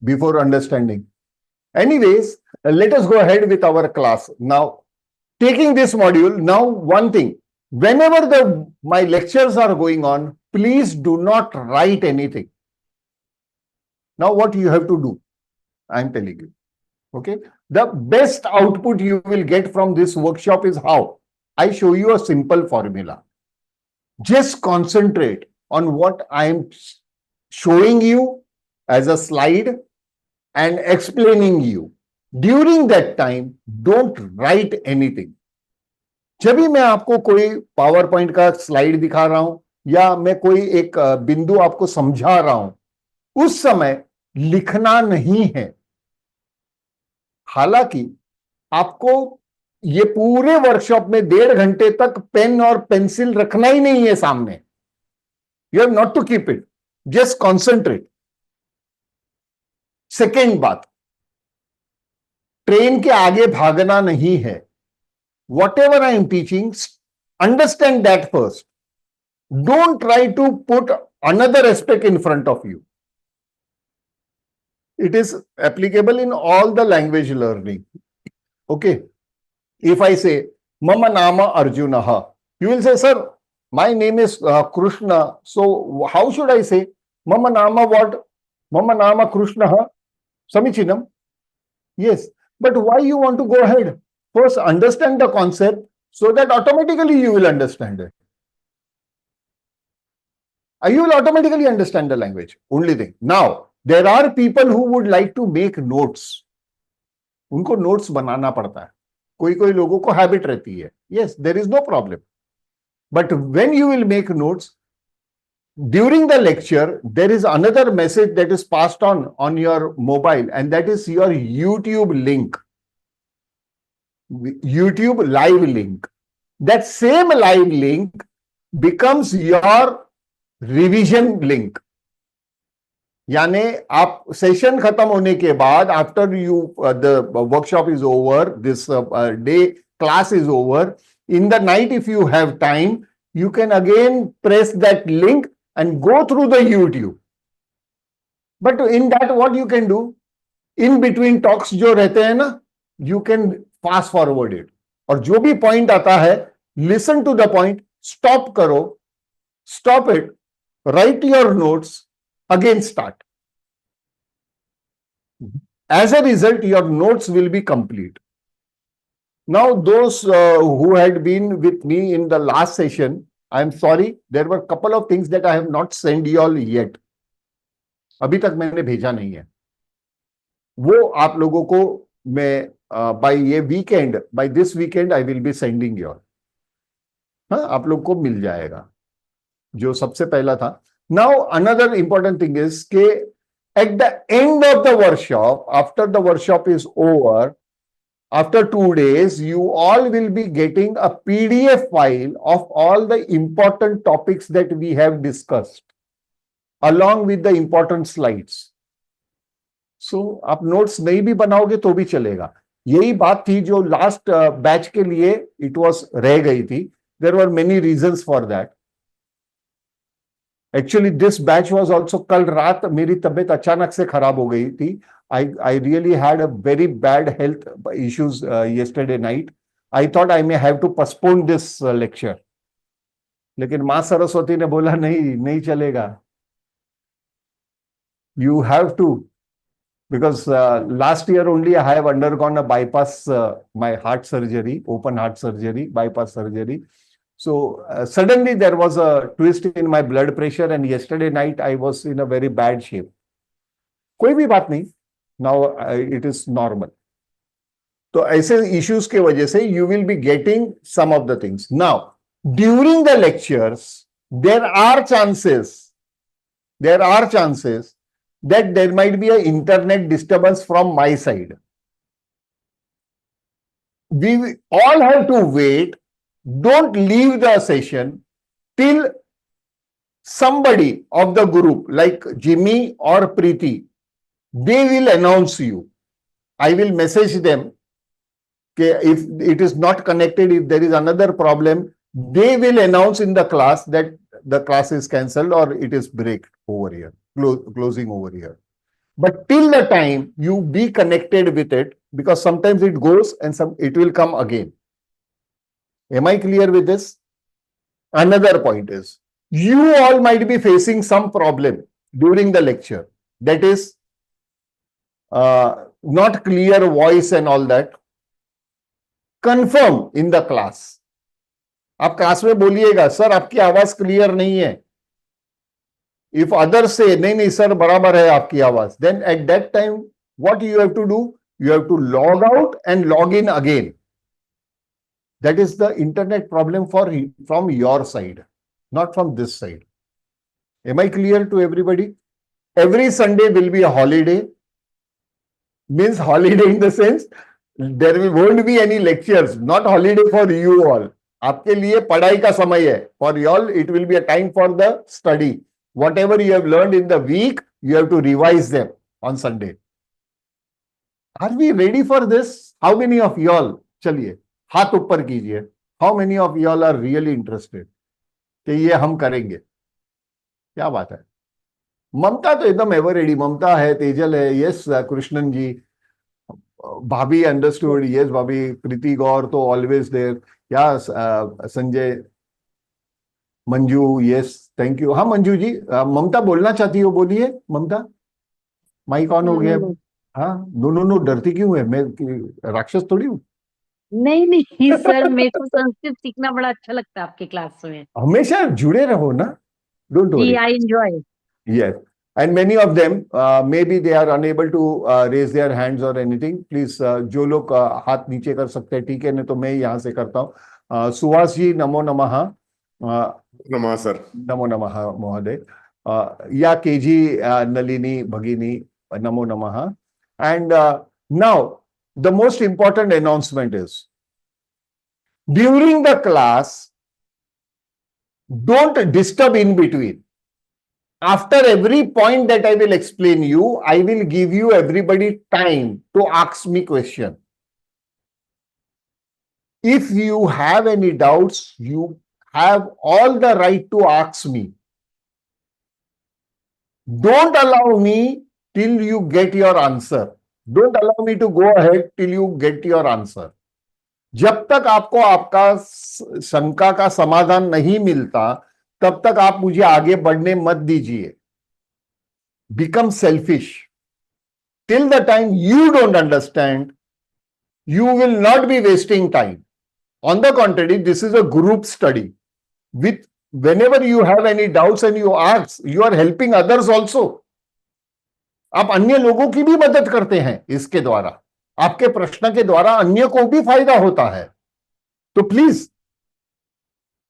before understanding? Anyways, let us go ahead with our class. Now, taking this module, now one thing, whenever my lectures are going on, please do not write anything. Now what you have to do, I am telling you. Okay, the best output you will get from this workshop is how? I show you a simple formula. Just concentrate on what I am showing you as a slide and explaining you. During that time, don't write anything. जब भी मैं आपको कोई power point का slide दिखा रहा हूं या मैं कोई एक बिंदु आपको समझा रहा हूं, उस समय लिखना नहीं है. हालांकि आपको ये पूरे वर्कशॉप में 1.5 घंटे तक पेन और पेंसिल रखना ही नहीं है सामने. You have not to keep it, just concentrate. Second बात, ट्रेन के आगे भागना नहीं है. Whatever I am teaching, understand that first. Don't try to put another aspect in front of you. It is applicable in all the language learning. Okay. If I say, Mama Nama Arjunaha, you will say, sir, my name is Krishna. So how should I say? Mama Nama what? Mama Nama Krishnaha. Samichinam. Yes. But why you want to go ahead? First, understand the concept so that automatically you will understand it. You will automatically understand the language. Only thing. Now, there are people who would like to make notes. उनको notes बनाना पड़ता है. कोई लोगों को habit रहती है. Yes, there is no problem. But when you will make notes, during the lecture, there is another message that is passed on your mobile, and that is your YouTube link. YouTube live link. That same live link becomes your revision link. यानी आप session खत्म होने के बाद, after you the workshop is over, this day class is over, in the night if you have time, you can again press that link and go through the YouTube. But in that, what you can do, in between talks जो रहते हैं ना, you can fast forward it, और जो भी point आता है listen to the point, stop करो, stop it, write your notes, again start. As a result, your notes will be complete. Now, those who had been with me in the last session, I am sorry, there were a couple of things that I have not sent you all yet. अभी तक मैंने भेजा नहीं है, वो आप लोगों को मैं बाय ये weekend, by this weekend I will be sending your. हाँ, आप लोग को मिल जाएगा जो सबसे पहला था. Now another important thing is के at the end of the workshop, after the workshop is over, after 2 days, you all will be getting a PDF file of all the important topics that we have discussed, along with the important slides. So, आप notes नहीं भी बनाओगे तो भी चलेगा. यही बात थी जो लास्ट बैच के लिए it was रह गई थी. There were many reasons for that. Actually this batch was also, कल रात मेरी तबीयत अचानक से खराब हो गई थी. I really had a very bad health issues yesterday night. I thought I may have to postpone this lecture, लेकिन मां सरस्वती ने बोला नहीं, नहीं चलेगा, you have to, because last year only I have undergone a bypass, my heart surgery, open heart surgery, bypass surgery. So suddenly there was a twist in my blood pressure, and yesterday night I was in a very bad shape. कोई भी बात नहीं, now it is normal. तो ऐसे issues के वजह से you will be getting some of the things. Now during the lectures there are chances that there might be an internet disturbance from my side. We all have to wait. Don't leave the session till somebody of the group, like Jimmy or Preeti, they will announce you. I will message them. Okay, if it is not connected, if there is another problem, they will announce in the class that the class is cancelled or it is break over here, closing over here. But till the time you be connected with it, because sometimes it goes and it will come again. Am I clear with this? Another point is, you all might be facing some problem during the lecture. That is not clear voice and all that. Confirm in the class. आप class में बोलिएगा, sir आपकी आवाज clear नहीं है. If others say, नहीं नहीं sir बराबर है आपकी आवाज, then at that time, what you have to do? You have to log out and log in again. That is the internet problem from your side, not from this side. Am I clear to everybody? Every Sunday will be a holiday. Means holiday in the sense there won't be any lectures. Not holiday for you all. आपके लिए पढ़ाई का समय है. For you all, it will be a time for the study. Whatever you have learned in the week, you have to revise them on Sunday. Are we ready for this? How many of you all? चलिए हाथ ऊपर कीजिए. How many of you all are really interested कि ये हम करेंगे? क्या बात है. ममता तो एकदम एवर रेडी. ममता है, तेजल है, यस कृष्णन जी, भाभी अंडरस्टूड, यस भाभी, प्रीति गौर तो ऑलवेज देयर, या Sanjay, Manju, yes thank you. हाँ मंजू जी, ममता बोलना चाहती हो, बोलिए ममता. माइक ऑन हो गया. हाँ नो, डरती क्यों है? मैं राक्षस थोड़ी हूँ. नहीं नहीं सर, मेरे को संस्कृत सीखना बड़ा अच्छा लगता है आपके क्लास में. हमेशा जुड़े रहो ना. Don't worry. I enjoy. Yes, and many of them maybe they are unable to raise their hands or anything. Please, जो लोग हाथ नीचे कर सकते हैं ठीक है, नहीं तो मैं यहाँ से करता हूँ. सुहास जी नमो नमः. नमः सर. नमो नमः महोदय. या केजी नलिनी भगिनी नमो नमः. And now the most important announcement is, during the class, don't disturb in between. After every point that I will explain you, I will give you everybody time to ask me question. If you have any doubts, you have all the right to ask me. Don't allow me till you get your answer. Don't allow me to go ahead till you get your answer. जब तक आपको आपका शंका का समाधान नहीं मिलता तब तक आप मुझे आगे बढ़ने मत दीजिए. Become selfish. Till the time you don't understand, you will not be wasting time. On the contrary, this is a group study. With whenever you have any doubts and you ask, you are helping others also. आप अन्य लोगों की भी मदद करते हैं इसके द्वारा. आपके प्रश्न के द्वारा अन्य को भी फायदा होता है. तो please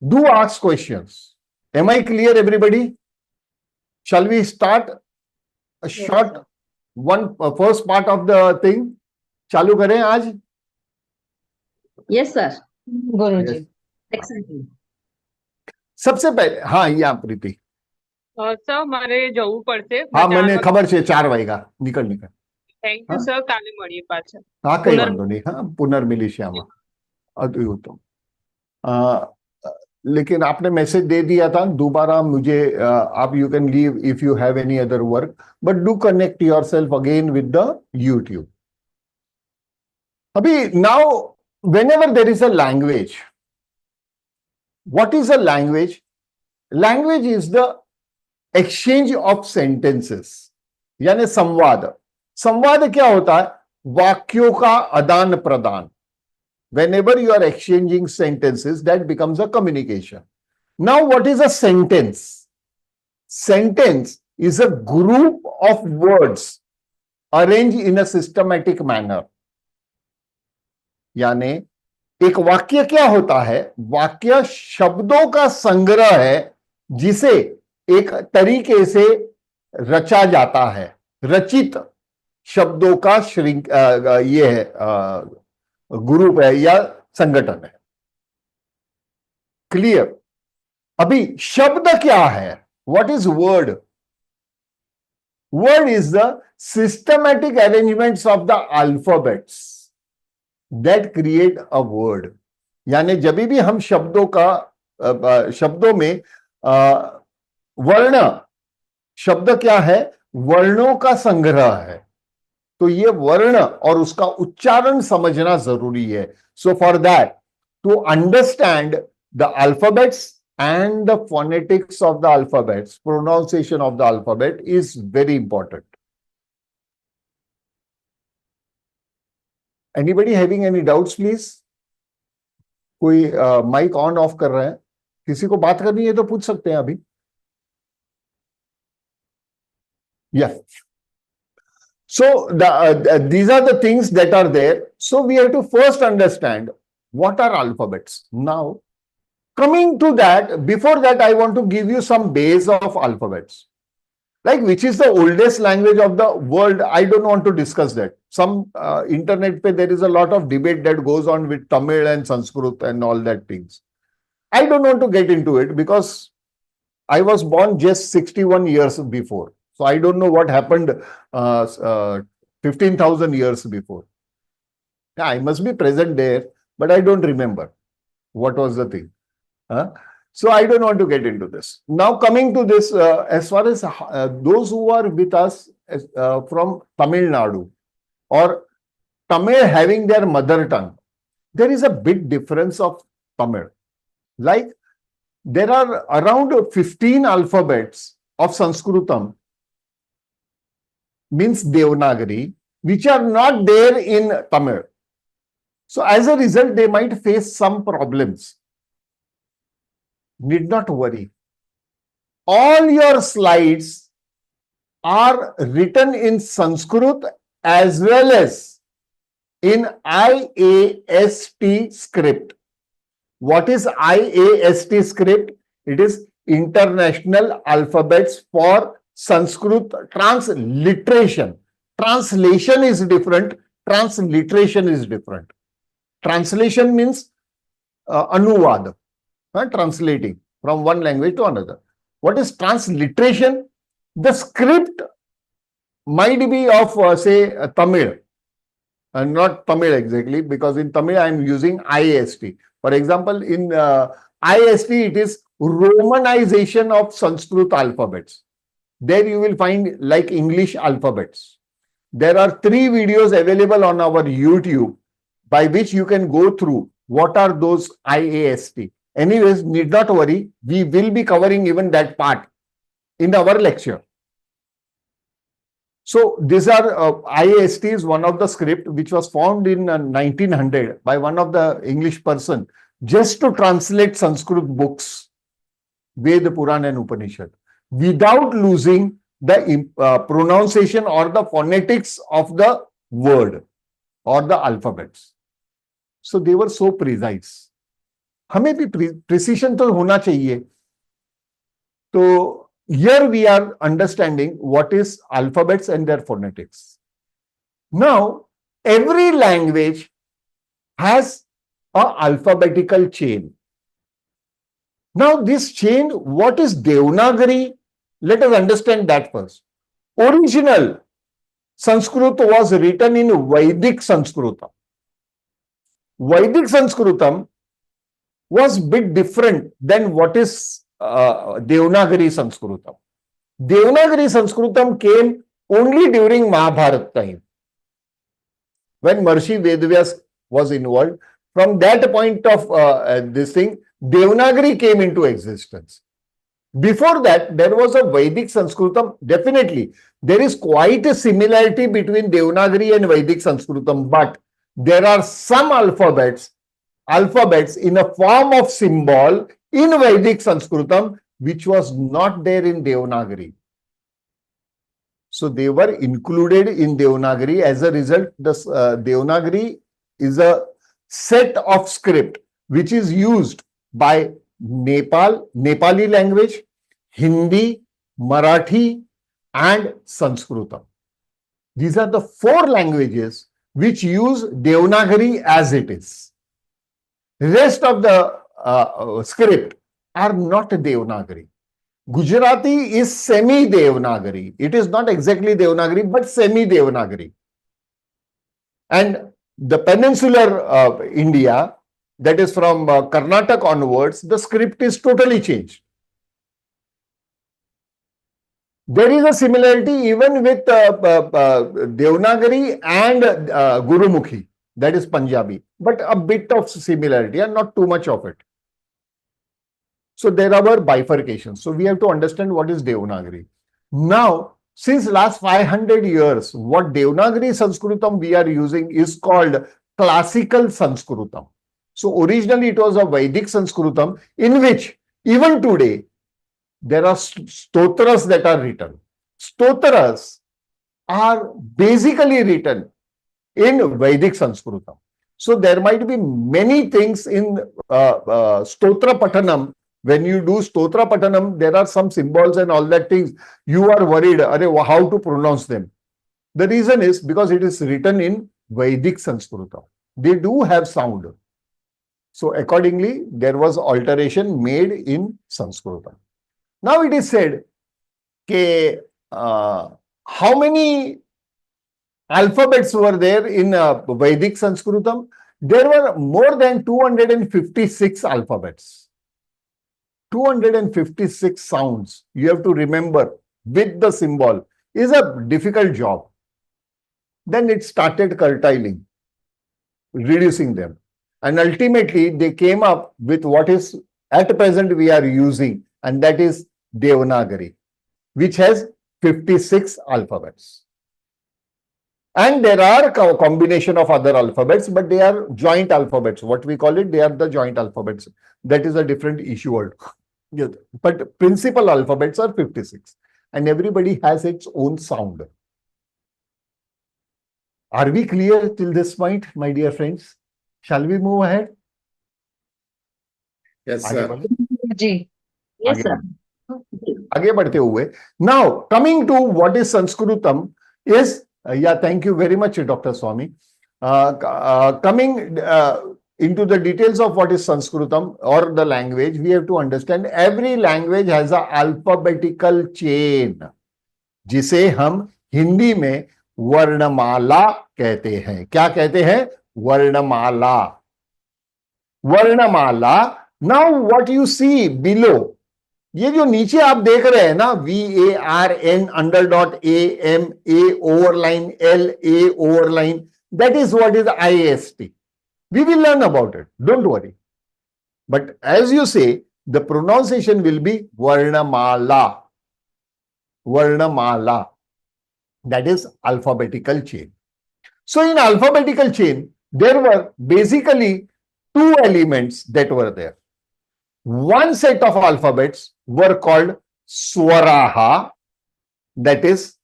do ask questions. Am I clear, everybody? Shall we start a short first part of the thing? चालू करें आज? Yes, sir. गुरुजी. Excellent. सबसे पहले हाँ यहाँ प्रीति. સર મારે જવું પડશે. હા મને ખબર છે 4 વાગ્યા. નીકળ. થેન્ક યુ સર, કાલે મળીએ પાછા. હા કઈ વાંધો નહીં. હા પુનર્મિલિશે આમાં. અતિ ઉત્તમ. लेकिन आपने मैसेज दे दिया था. दोबारा मुझे आप you can leave if you have any other work, but do connect yourself again with the YouTube. अभी now whenever there is a language, what is a language? Language is the exchange of sentences, यानी संवाद. संवाद क्या होता है? वाक्यों का आदान प्रदान. Whenever you are exchanging sentences, that becomes a communication. Now, what is a sentence? Sentence is a group of words arranged in a systematic manner. यानी एक वाक्य क्या होता है? वाक्य शब्दों का संग्रह है जिसे एक तरीके से रचा जाता है. रचित शब्दों का ये है ग्रुप है या संगठन है. क्लियर? अभी शब्द क्या है? What is word? Word is the systematic arrangements of the alphabets that create a word. यानी जब भी हम शब्दों में वर्ण, शब्द क्या है? वर्णों का संग्रह है. तो ये वर्ण और उसका उच्चारण समझना जरूरी है. So for that, to understand the alphabets and the phonetics of the alphabets, pronunciation of the alphabet is very important. Anybody having any doubts, please? कोई माइक ऑन ऑफ कर रहे हैं? किसी को बात करनी है तो पूछ सकते हैं अभी. Yeah. So these are the things that are there. So we have to first understand what are alphabets. Now, coming to that, before that, I want to give you some base of alphabets. Like which is the oldest language of the world? I don't want to discuss that. Some internet pe there is a lot of debate that goes on with Tamil and Sanskrit and all that things. I don't want to get into it because I was born just 61 years before. So I don't know what happened 15,000 years before. Yeah, I must be present there, but I don't remember what was the thing. So I don't want to get into this. Now coming to this, as far as those who are with us from Tamil Nadu or Tamil having their mother tongue, there is a big difference of Tamil. Like there are around 15 alphabets of Sanskritam, means Devanagari, which are not there in Tamil. So as a result, they might face some problems. Need not worry. All your slides are written in Sanskrit as well as in IAST script. What is IAST script? It is International Alphabets for Sanskrit Transliteration. Translation is different. Transliteration is different. Translation means anuvad. Translating from one language to another. What is transliteration? The script might be of say Tamil, and not Tamil exactly, because in Tamil I am using IAST. For example, in IAST it is Romanization of Sanskrit alphabets. There you will find like English alphabets. There are 3 videos available on our YouTube by which you can go through what are those IAST. Anyways, need not worry, we will be covering even that part in our lecture. So these are IAST is one of the script which was formed in 1900 by one of the English person just to translate Sanskrit books, Ved, Puran and Upanishad, without losing the pronunciation or the phonetics of the word or the alphabets. So they were so precise. हमें भी precision तो होना चाहिए. तो here we are understanding what is alphabets and their phonetics. Now, every language has an alphabetical chain. Now, this chain, what is Devanagari? Let us understand that first. Original Sanskrit was written in Vedic Sanskritam. Vedic Sanskritam was bit different than what is Devanagari Sanskritam. Devanagari Sanskritam came only during Mahabharata time, when Maharishi Vedvyas was involved. From that point of this thing, Devanagari came into existence. Before that, there was a Vedic Sanskritam. Definitely, there is quite a similarity between Devanagari and Vedic Sanskritam, but there are some alphabets in a form of symbol in Vedic Sanskritam which was not there in Devanagari. So they were included in Devanagari. As a result, this Devanagari is a set of script which is used by Nepali language, Hindi, Marathi and Sanskritam. These are the 4 languages which use Devanagari as it is. Rest of the script are not Devanagari. Gujarati is semi-Devanagari. It is not exactly Devanagari, but semi-Devanagari. And the peninsular India, that is from Karnataka onwards, the script is totally changed. There is a similarity even with Devanagari and Gurumukhi, that is Punjabi, but a bit of similarity and not too much of it. So there are bifurcations. So we have to understand what is Devanagari. Now, since last 500 years, what Devanagari Sanskritam we are using is called classical Sanskritam. So originally it was a Vedic Sanskritam in which even today there are stotras that are written. Stotras are basically written in Vedic Sanskritam. So there might be many things in Stotra Patanam. When you do Stotra Patanam, there are some symbols and all that things. You are worried how to pronounce them. The reason is because it is written in Vedic Sanskritam. They do have sound. So accordingly, there was alteration made in Sanskritam. Now it is said, how many alphabets were there in Vedic Sanskritam? There were more than 256 alphabets. 256 sounds you have to remember with the symbol is a difficult job. Then it started curtailing, reducing them. And ultimately, they came up with what is at present we are using, and that is Devanagari, which has 56 alphabets. And there are a combination of other alphabets, but they are joint alphabets. What we call it, they are the joint alphabets. That is a different issue. But principal alphabets are 56. And everybody has its own sound. Are we clear till this point, my dear friends? Shall we move ahead? Yes, sir. Yes, sir. आगे बढ़ते हुए, now coming to what is Sanskritam is, thank you very much, Dr. Swami. Coming into the details of what is Sanskritam or the language, we have to understand every language has a alphabetical chain, जिसे हम हिंदी में वर्णमाला कहते हैं. क्या कहते हैं? वर्णमाला. वर्णमाला. Now what you see below, ये जो नीचे आप देख रहे हैं ना, VARN _AM A overline LA overline, that is what is IST. We will learn about it. Don't worry. But as you say, the pronunciation will be Varnamala. Varnamala. That is alphabetical chain. So in alphabetical chain, there were basically two elements that were there. One set of alphabets were called swaraha, that is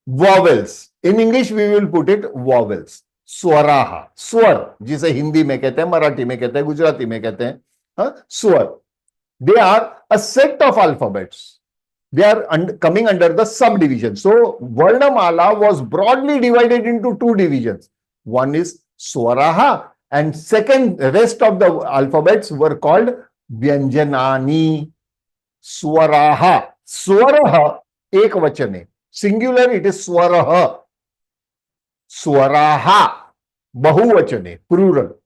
vowels. In English, we will put it vowels. स्वराहा, स्वर, जिसे हिंदी में कहते हैं, मराठी में कहते हैं, गुजराती में कहते हैं, स्वर. They are a set of alphabets. They are coming under the subdivision. So Varnamala was broadly divided into two divisions. One is Swaraha, and second, rest of the alphabets were called Vyanjanani. Swaraha. Swaraha, ekvachane. Singular, it is Swaraha. Swaraha, bahuvachane, plural.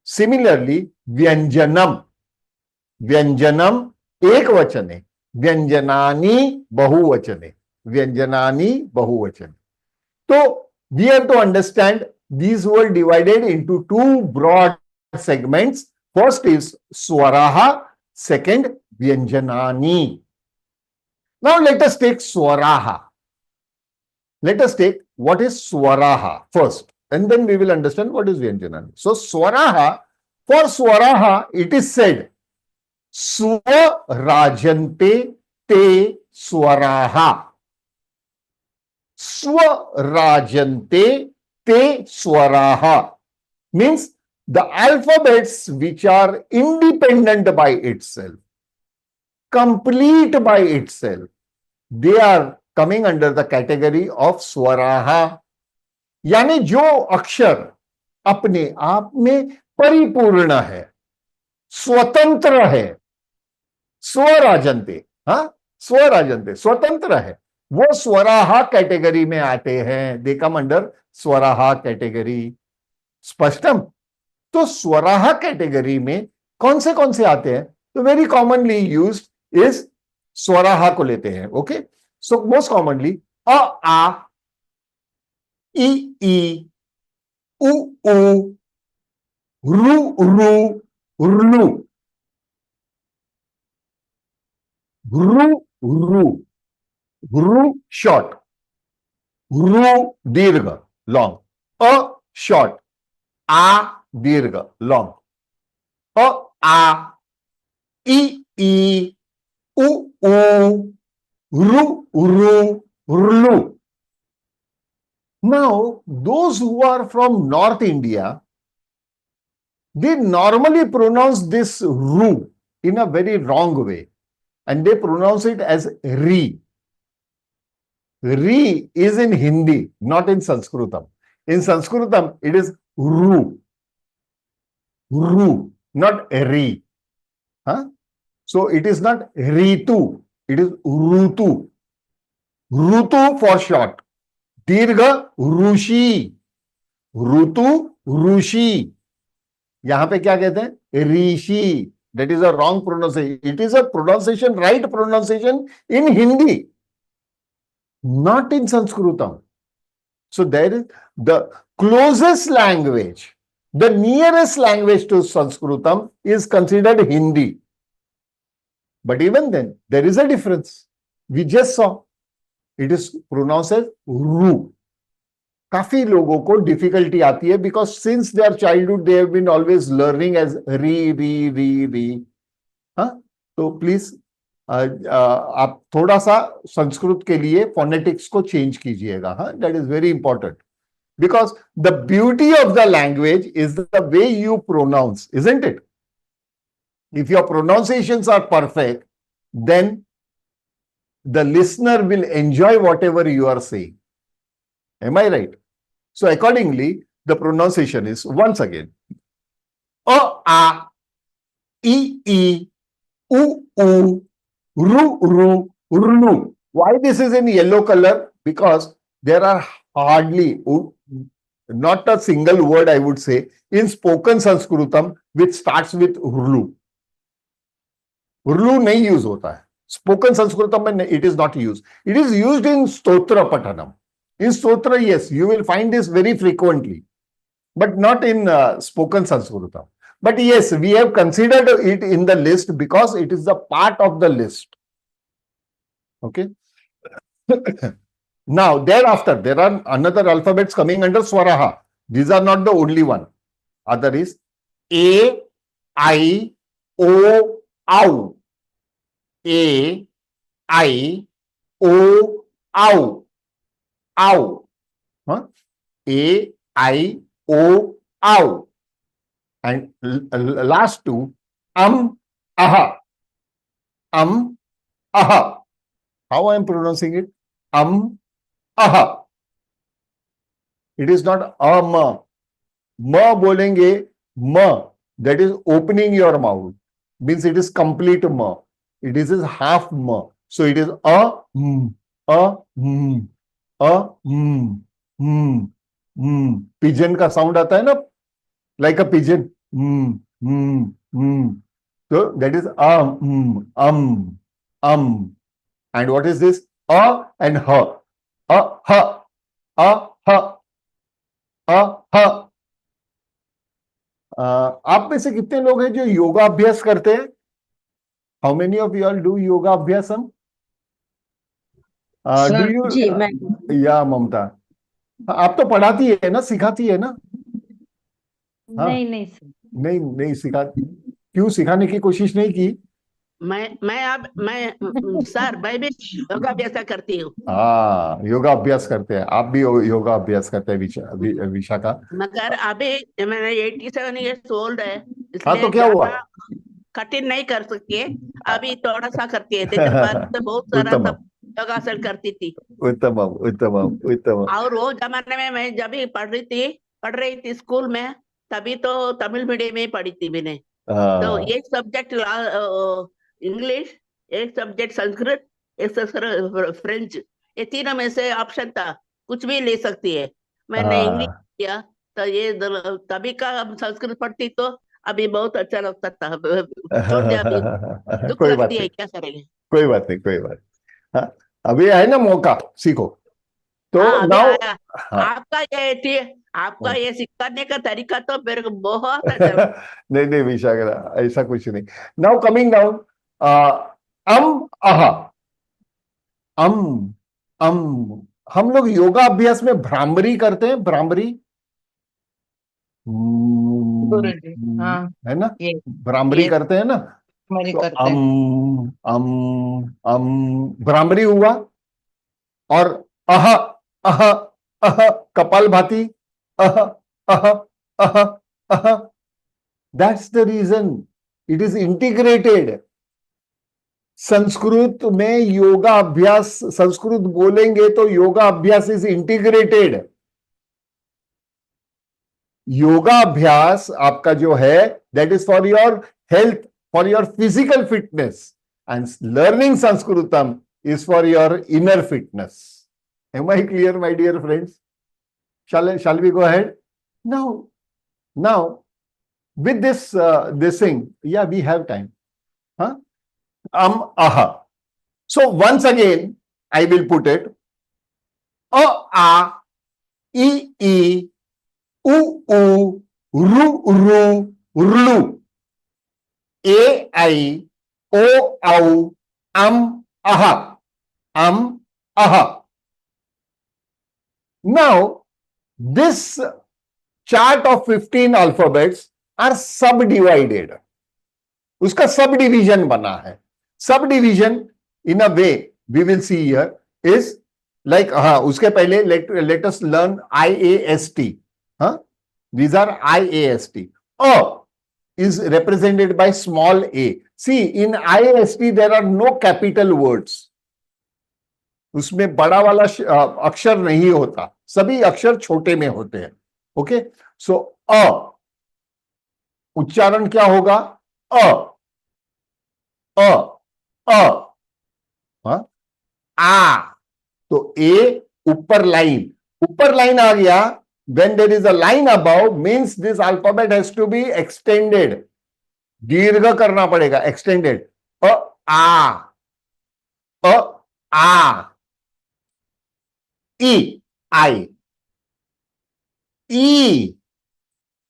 Similarly, Vyanjanam. Vyanjanam, ekvachane. Vyanjanani, bahuvachane. Vyanjanani, bahuvachane. So, we have to understand these were divided into two broad segments. First is Swaraha, second Vyanjanani. Now, let us take Swaraha. Let us take what is Swaraha first, and then we will understand what is Vyanjanani. So, Swaraha, for Swaraha, it is said, Swarajante te Swaraha. Swarajante te Swaraha means the alphabets which are independent by itself, complete by itself, they are coming under the category of Swaraha. यानी जो अक्षर अपने आप में परिपूर्ण है, स्वतंत्र है, स्वराजंते, स्वराजंते, स्वतंत्र है, वो स्वराहा कैटेगरी में आते हैं. दे कम अंडर स्वराहा कैटेगरी. स्पष्टम? तो स्वराहा कैटेगरी में कौन से आते हैं? तो वेरी कॉमनली यूज्ड इज स्वराहा को लेते हैं. ओके, सो मोस्ट कॉमनली अ आ, ई उ रु रुलू, रू शॉर्ट, रू दीर्घ लॉन्ग, अ शॉर्ट, आ दीर्घ लॉन्ग, अ आ, ई उ रु रुलू. Now, those who are from North India, they normally pronounce this ru in a very wrong way, and they pronounce it as ri. Ri is in Hindi, not in Sanskritam. In Sanskritam, it is ru, not ri. So it is not ritu, it is rutu. Rutu for short. दीर्घ ऋषि, ऋतु ऋषि. यहां पे क्या कहते हैं? ऋषि. That is a wrong pronunciation. It is a pronunciation, right pronunciation in Hindi, not in Sanskritam. So there is the closest language, the nearest language to Sanskritam is considered Hindi. But even then, there is a difference. We just saw. It is pronounced as ru. काफी लोगों को difficulty आती है because since their childhood they have been always learning as री. तो please आप थोड़ा सा संस्कृत के लिए फोनेटिक्स को चेंज कीजिएगा. That is very important because the beauty of the language is the way you pronounce, isn't it? If your pronunciations are perfect, then the listener will enjoy whatever you are saying. Am I right? So accordingly, the pronunciation is once again a, e, u, ru, rulu. Why this is in yellow color? Because there are hardly, not a single word I would say, in spoken Sanskritam which starts with rulu. Rulu नहीं use होता है. Spoken Sanskritam में it is not used. It is used in Stotra Patanam. In Stotra, yes, you will find this very frequently. but not in spoken Sanskritam. But yes, we have considered it in the list because it is the part of the list. Okay. Now, thereafter, there are another alphabets coming under Swaraha. These are not the only one. Other is A, I, O, Ow. A, I, O, Ow. Ow. Huh? A, I, O, Ow. And last two, Aha. Aha. How I am pronouncing it? Aha. It is not ma. Ma bolenge, ma. That is opening your mouth. Means it is complete ma. It is half ma. So it is a, pigeon का sound आता है ना, like a pigeon. So that is and what is this? A and ha. Ha. आप में से कितने लोग हैं जो योगा अभ्यास करते हैं? How many of you all do yoga अभ्यासम? Do you? जी मैं या ममता, आप तो पढ़ाती है ना, सिखाती है ना? हाँ? नहीं सर, नहीं सिखा, क्यों सिखाने की कोशिश नहीं की? सर मैं भी योगा अभ्यास करती हूँ। हाँ, योगा अभ्यास करते हैं, आप भी योगा अभ्यास करते हैं विशाखा। मगर अभी मैंने 87 ईयर्स ओल्ड है, हाँ, तो इसलिए क्या हुआ? ज्यादा कठिन नहीं कर सकती है, अभी थोड़ा सा करती है। दिन भर तो बहुत सारा उत्तम सब योगासन करती थी। उत्तम उत्तम उत्तम। और वो जमाने में मैं जब भी पढ़ रही थी स्कूल में, तभी तो तमिल मीडियम में ही पढ़ी थी मैंने। तो एक सब्जेक्ट इंग्लिश, एक सब्जेक्ट संस्कृत, एक फ्रेंच, ये तीनों में से ऑप्शन था, कुछ भी ले सकती है। मैंने इंग्लिश किया तो ये तभी का संस्कृत पढ़ती तो अभी बहुत अच्छा लगता था। छोड़ दिया अभी, दुख कोई बात लगती है, नहीं, क्या करेंगे। कोई बात नहीं, कोई बात। हाँ, अभी है ना मौका, सीखो। तो हाँ, अभी नाउ आया। आपका ये सिखाने का तरीका तो मेरे को बहुत अच्छा लगा। नहीं विशाखा, ऐसा कुछ नहीं। नाउ कमिंग डाउन, अहा, हम लोग योगा अभ्यास में भ्रामरी करते हैं, भ्रामरी हाँ है ना, ये भ्रामरी करते हैं ना। हमारी तो करते हैं। भ्रामरी हुआ, और अह अह अह कपालभाति, अह अह अह अह। That's the reason it is integrated. Sanskrit में योगा अभ्यास, संस्कृत बोलेंगे तो योगा अभ्यास इज इंटीग्रेटेड। योगा अभ्यास आपका जो है, that is for your health, for your physical fitness, and learning Sanskritam is for your inner fitness. Am I clear, my dear friends? Shall we go ahead? Now, with this thing, yeah, we have time. Huh? Aha. So once again, I will put it. A, a, e, e, u, ru, rlu. A, I, o, au, aha. Aha. Now, this chart of 15 alphabets are subdivided. उसका subdivision बना है. Subdivision, in a way, we will see here, is like, उसके पहले let us learn IAST. These are IAST. A is represented by small a. See, in IAST, there are no capital words. उसमें बड़ा वाला अक्षर नहीं होता, सभी अक्षर छोटे में होते हैं। ओके, सो अ उच्चारण क्या होगा? अ अ अ आ, तो ए ऊपर लाइन आ गया। when there is a line above, means this alphabet has to be extended, दीर्घ करना पड़ेगा, extended. Uh E, I, E,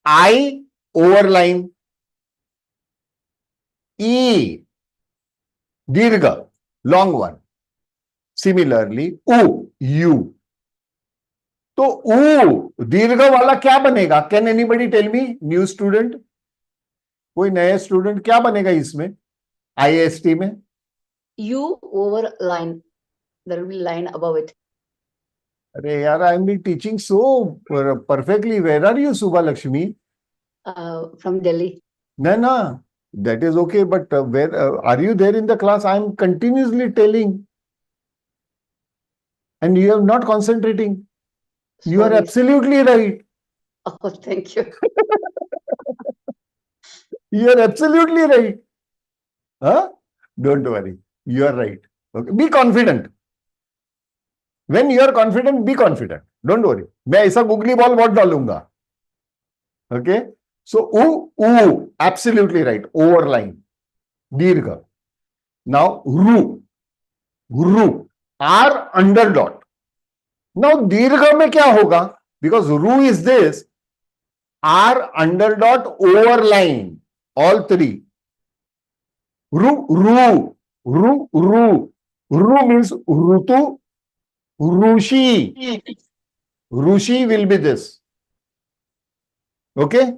I overline. E, dirgha, long one. Similarly, U, U. तो ऊ दीर्घ वाला क्या बनेगा? Can anybody tell me? New student, कोई नया स्टूडेंट, क्या बनेगा इसमें IST में? U over line. There will be line above it. अरे यार, I am be teaching so perfectly. Where are you, Subba Lakshmi? From Delhi. No, no, that is okay, but where are you there in the class? I am continuously telling, and you are not concentrating. You are Sorry. absolutely right. Oh, thank you. You are absolutely right. Huh? Don't worry. You are right. Okay. Be confident. When you are confident, be confident. Don't worry. मैं ऐसा googly ball बहुत डालूंगा. Okay. So, u, absolutely right. Overline. Dirgha. Now, ru, r under dot. Now, dirgha में क्या होगा? Because ru is this, r under dot overline. All three. Ru means rutu, rushi. Rushi will be this. Okay.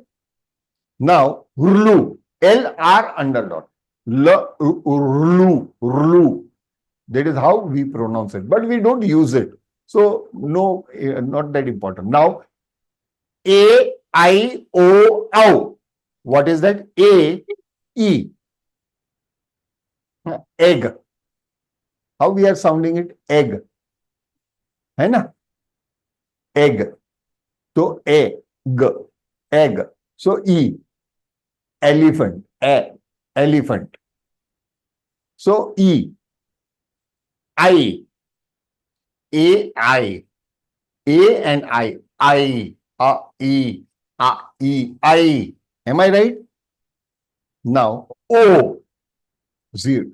Now, rlu, L-R under dot. Rlu. That is how we pronounce it. But we don't use it. So, no, not that important. Now, A, I, O, ow. What is that? A, E. Egg. How we are sounding it? Egg. है ना? Egg. So, A, G, egg. So, E. Elephant. Elephant. So, E. I. A, I. A and I. I. E. E. I. Am I right? Now, O. Zero.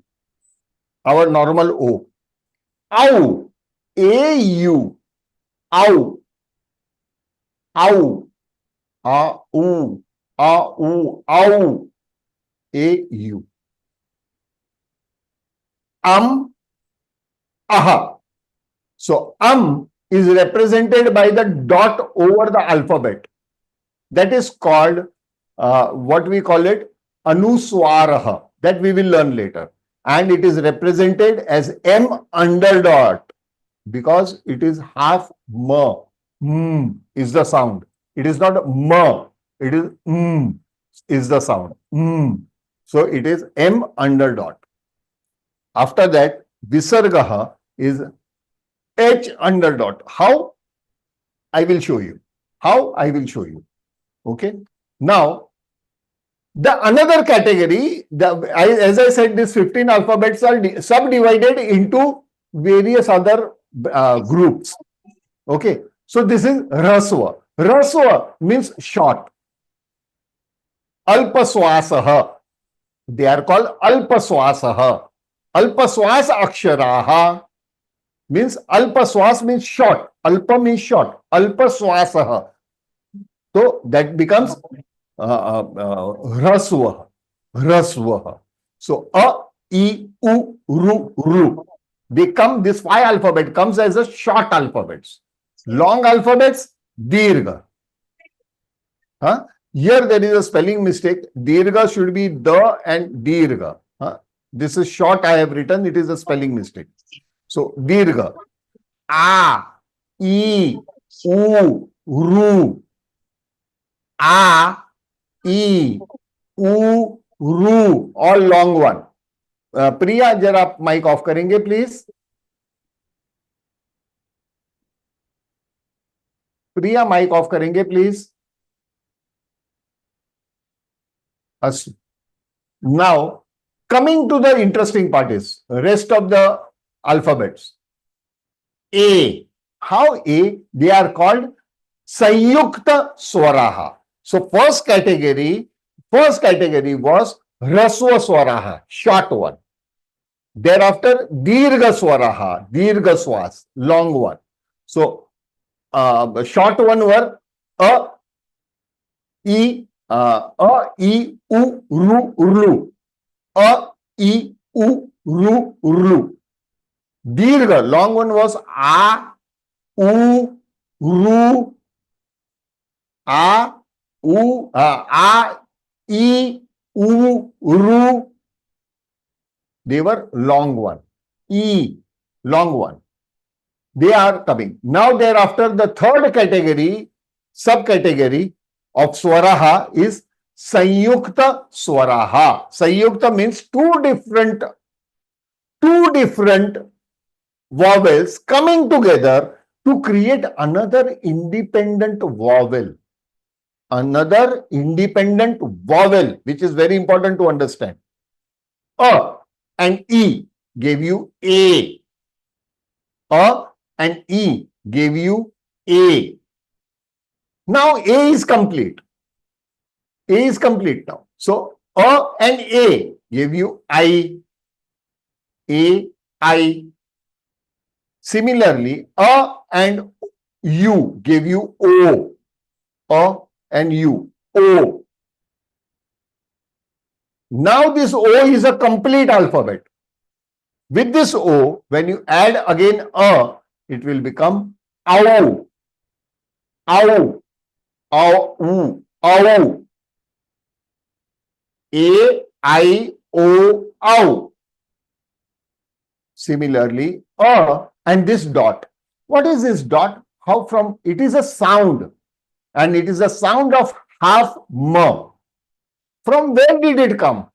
Our normal O. Ow. A-U. Ow. Ow. A-U. A-U. Ow. A-U. Aha. So, is represented by the dot over the alphabet. That is called, what we call it, Anuswaraha. That we will learn later. And it is represented as M under dot because it is half ma. Is the sound. It is not ma. It is is the sound. So it is M under dot. After that, Visargaha is H under dot. How? I will show you. How? I will show you. Okay. Now, the another category, as I said, these 15 alphabets are subdivided into various other groups. Okay. So this is Raswa. Raswa means short. Alpaswasaha. They are called Alpaswasaha. Alpaswas aksharaha means Alpaswas means short. Alpa means short. Alpaswasaha. So that becomes Raswa. Raswa. So A, E, U, Ru, Ru. They come, this 5 alphabet comes as a short alphabets. Long alphabets, Dirgha. Huh? Here there is a spelling mistake. Dirgha should be the and Dirgha. Huh? This is short I have written. It is a spelling mistake. So Dirgha. A, E, U, Ru. A, E, U, Ru. All long one. Priya, जरा आप mic off करेंगे please. Priya mic off करेंगे please. Now, coming to the interesting part is rest of the alphabets. A. How A? They are called Sanyukta Swaraha. So first category was Raswa Swaraha, short one. Thereafter Dirgha Swaraha, Dirgha Swas, long one. So short one were A, E, A, E, U, Ru, Urlu. A, E, U, Ru, Urlu. Dirgha, long one was A, U, Ru, A, U, A, E, U, Ru. They were long one. E, long one. They are coming. Now thereafter, the third category, subcategory of swaraha is Sanyukta swaraha. Sanyukta means two different vowels coming together to create another independent vowel. Another independent vowel, which is very important to understand. A and E gave you A. A and E gave you A. Now A is complete. A is complete now. So A and A gave you I. A, I. Similarly, A and U gave you O. A and U. O. Now this O is a complete alphabet. With this O, when you add again A, it will become OW. OW. OW. OW. A, I, O, OW. Similarly, A and this dot. What is this dot? How from? It is a sound. And it is a sound of half M. From where did it come?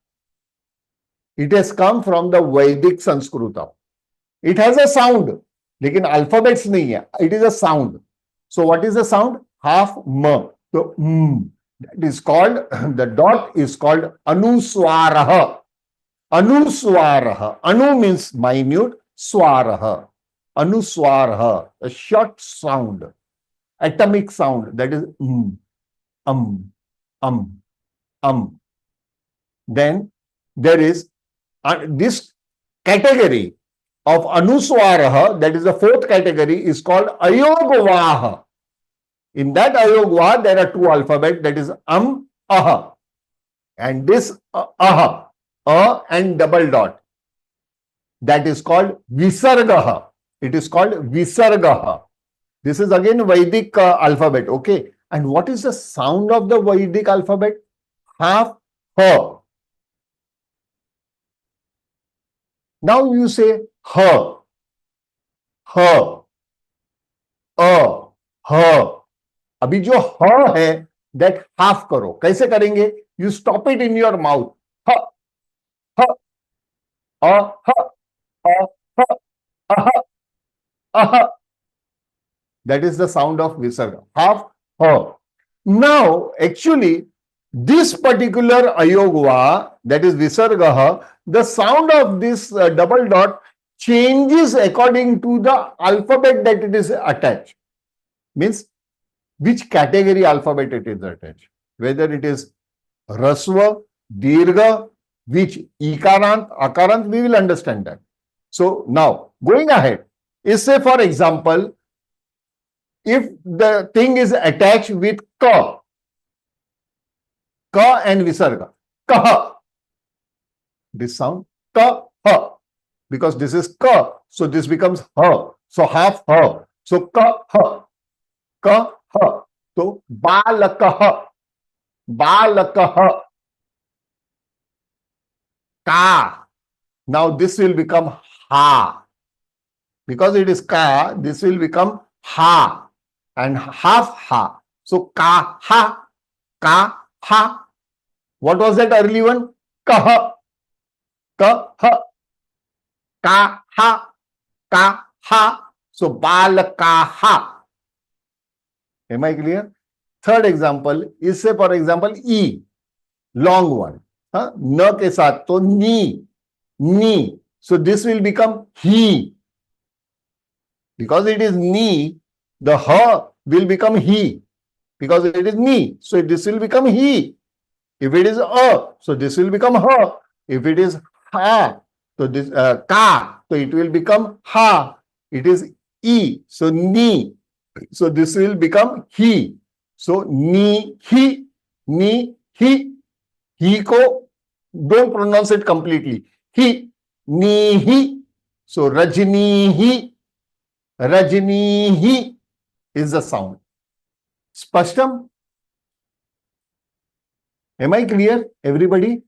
It has come from the Vedic Sanskrita. It has a sound. Lekin alphabets nahi hai. It is a sound. So what is the sound? Half M. So that is called, the dot is called Anuswaraha. Anuswaraha. Anu means minute. Swaraha. Anuswaraha. A short sound. Atomic sound. That is Then there is this category of Anuswaraha, that is the fourth category, is called Ayogvaha. In that Ayogvaha, there are two alphabets, that is Aha. And this Aha, A and double dot, that is called Visargaha. It is called Visargaha. This is again Vedic alphabet, okay? And what is the sound of the Vedic alphabet? Half Ha. Now you say Ha, Ha, Ha. अभी जो ह है, that half करो. कैसे करेंगे? You stop it in your mouth. Ha, ha, ha, ha, ha. That is the sound of visarga. Half ha. Now, actually, this particular ayogva, that is visarga, the sound of this double dot changes according to the alphabet that it is attached. Means which category alphabet it is attached. Whether it is rasva, dirgha, which ikarant, akarant, we will understand that. So now, going ahead, is say for example, if the thing is attached with ka and visarga, kaha, this sound, ka, ha, because this is ka, so this becomes ha, so half ha, so ka, ha, so balakah, ka. Now this will become ha. Because it is ka, this will become ha and half ha. So ka, ha. What was that early one? Kaha, ka, ha. So balakaha. Am I clear? Third example is say for example E, long one. Na ke saath, to ni. So this will become he. Because it is ni, the ha will become he. Because it is ni, so this will become he. If it is a, so this will become ha. If it is ha, so this ka, so it will become ha. It is e, so ni. So this will become he. So ni, he. Ni, he ko, don't pronounce it completely. He, ni, he. So Rajni, he is the sound. Spashtam? Am I clear, everybody?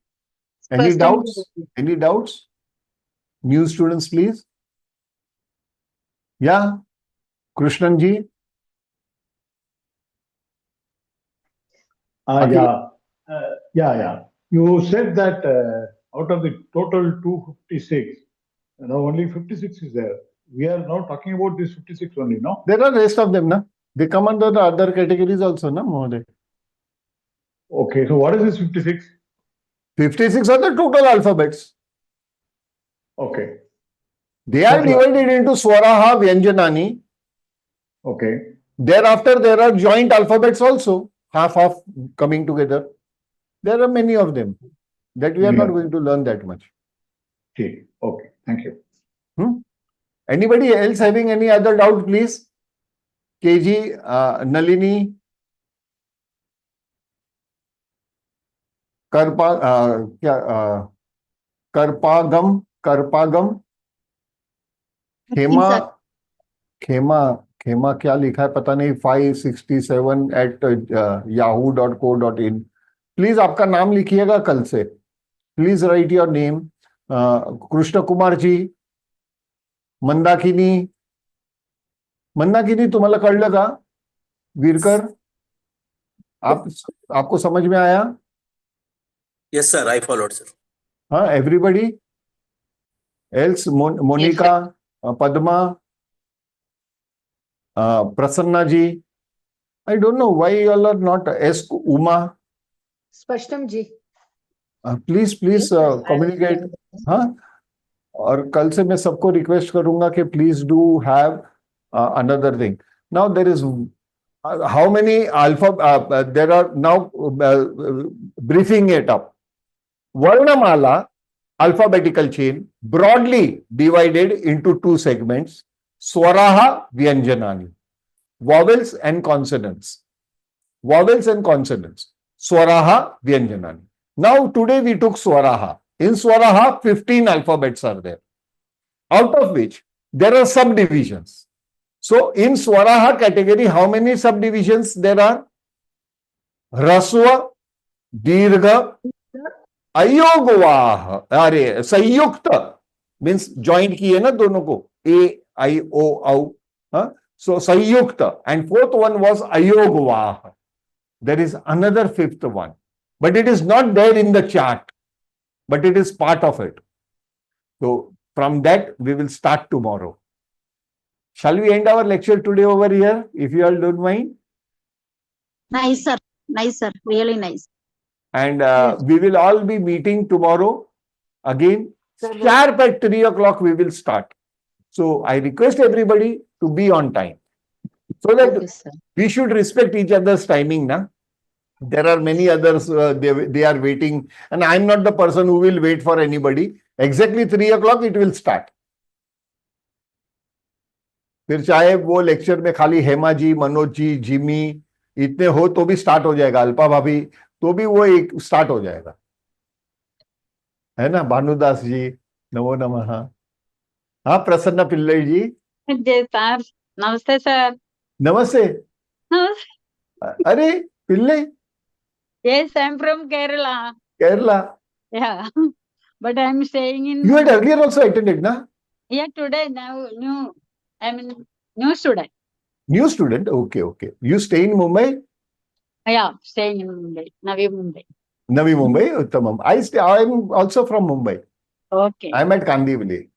Any doubts? Any doubts? New students, please. Yeah, Krishnan ji. Yeah. You said that out of the total 256, only 56 is there. We are now talking about this 56 only, no? There are rest of them, na? They come under the other categories also, na, Mohoday? Okay, so what is this 56? 56 are the total alphabets. Okay. They are divided into Swaraha, Vyanjanani. Okay. Thereafter, there are joint alphabets also, half coming together. There are many of them that we are not going to learn that much. Okay, thank you. Anybody else having any other doubt, please? KG, Nalini, Karpagam, खेमा क्या लिखा है पता नहीं 567@yahoo.co.in. Please आपका नाम लिखिएगा कल से. Please write your name. Krishna Kumar ji, Mandakini तुम्हाला कळलं का? वीरकर, आपको समझ में आया? Yes, sir. I followed, sir. हाँ, everybody else, Monica, Padma, Prasanna ji. I don't know why you all are not. Uma. Spashtam ji. Please communicate. हाँ, और कल से मैं सबको रिक्वेस्ट करूंगा कि please do have another thing. Now there is how many alpha there are now briefing it up. Varnamala, alphabetical chain, broadly divided into two segments: Swaraha, Vyanjanani, vowels and consonants. Swaraha, Vyanjanani. Now today we took Swaraha. In Swaraha, 15 alphabets are there, out of which there are subdivisions. So in Swaraha category, how many subdivisions there are? Raswa, Dirgha, Ayogvah, Sayukta means joint ki hai na dono ko, A, I, O, Au. So Sayukta, and fourth one was Ayogvah. There is another fifth one, but it is not there in the chart, but it is part of it. So from that we will start tomorrow. Shall we end our lecture today over here, if you all don't mind? Nice, sir. Really nice. And we will all be meeting tomorrow again. Sharp at 3 o'clock we will start. So I request everybody to be on time, so that we should respect each other's timing. Na? There are many others, they are waiting, and I am not the person who will wait for anybody. Exactly 3 o'clock it will start. फिर चाहे वो lecture में खाली Hema ji, Manoj ji, Jimmy इतने हो तो भी start हो जाएगा, अल्पा भाभी तो भी वो एक स्टार्ट हो जाएगा, है ना? भानुदास जी, नमो नमः. हाँ, प्रसन्ना पिल्लई जी. सर नमस्ते सर. नमस्ते. अरे Pillai. Yes, I'm from Kerala. Yeah, but I'm staying in. You had earlier also attended, na? Yeah, today now new student. New student, okay. You stay in Mumbai? Yeah, staying in Mumbai, Navi Mumbai. Uttamam. I am also from Mumbai. Okay. I'm at Kandivali.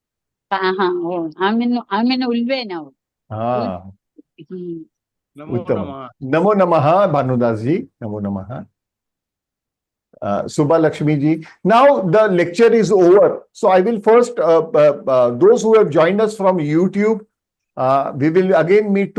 Oh, I'm in Ulve now. Uttamam. Namo Namaha, Bhanudas ji. Namo Namaha. Subha Lakshmi ji. Now the lecture is over. So I will first, those who have joined us from YouTube, we will again meet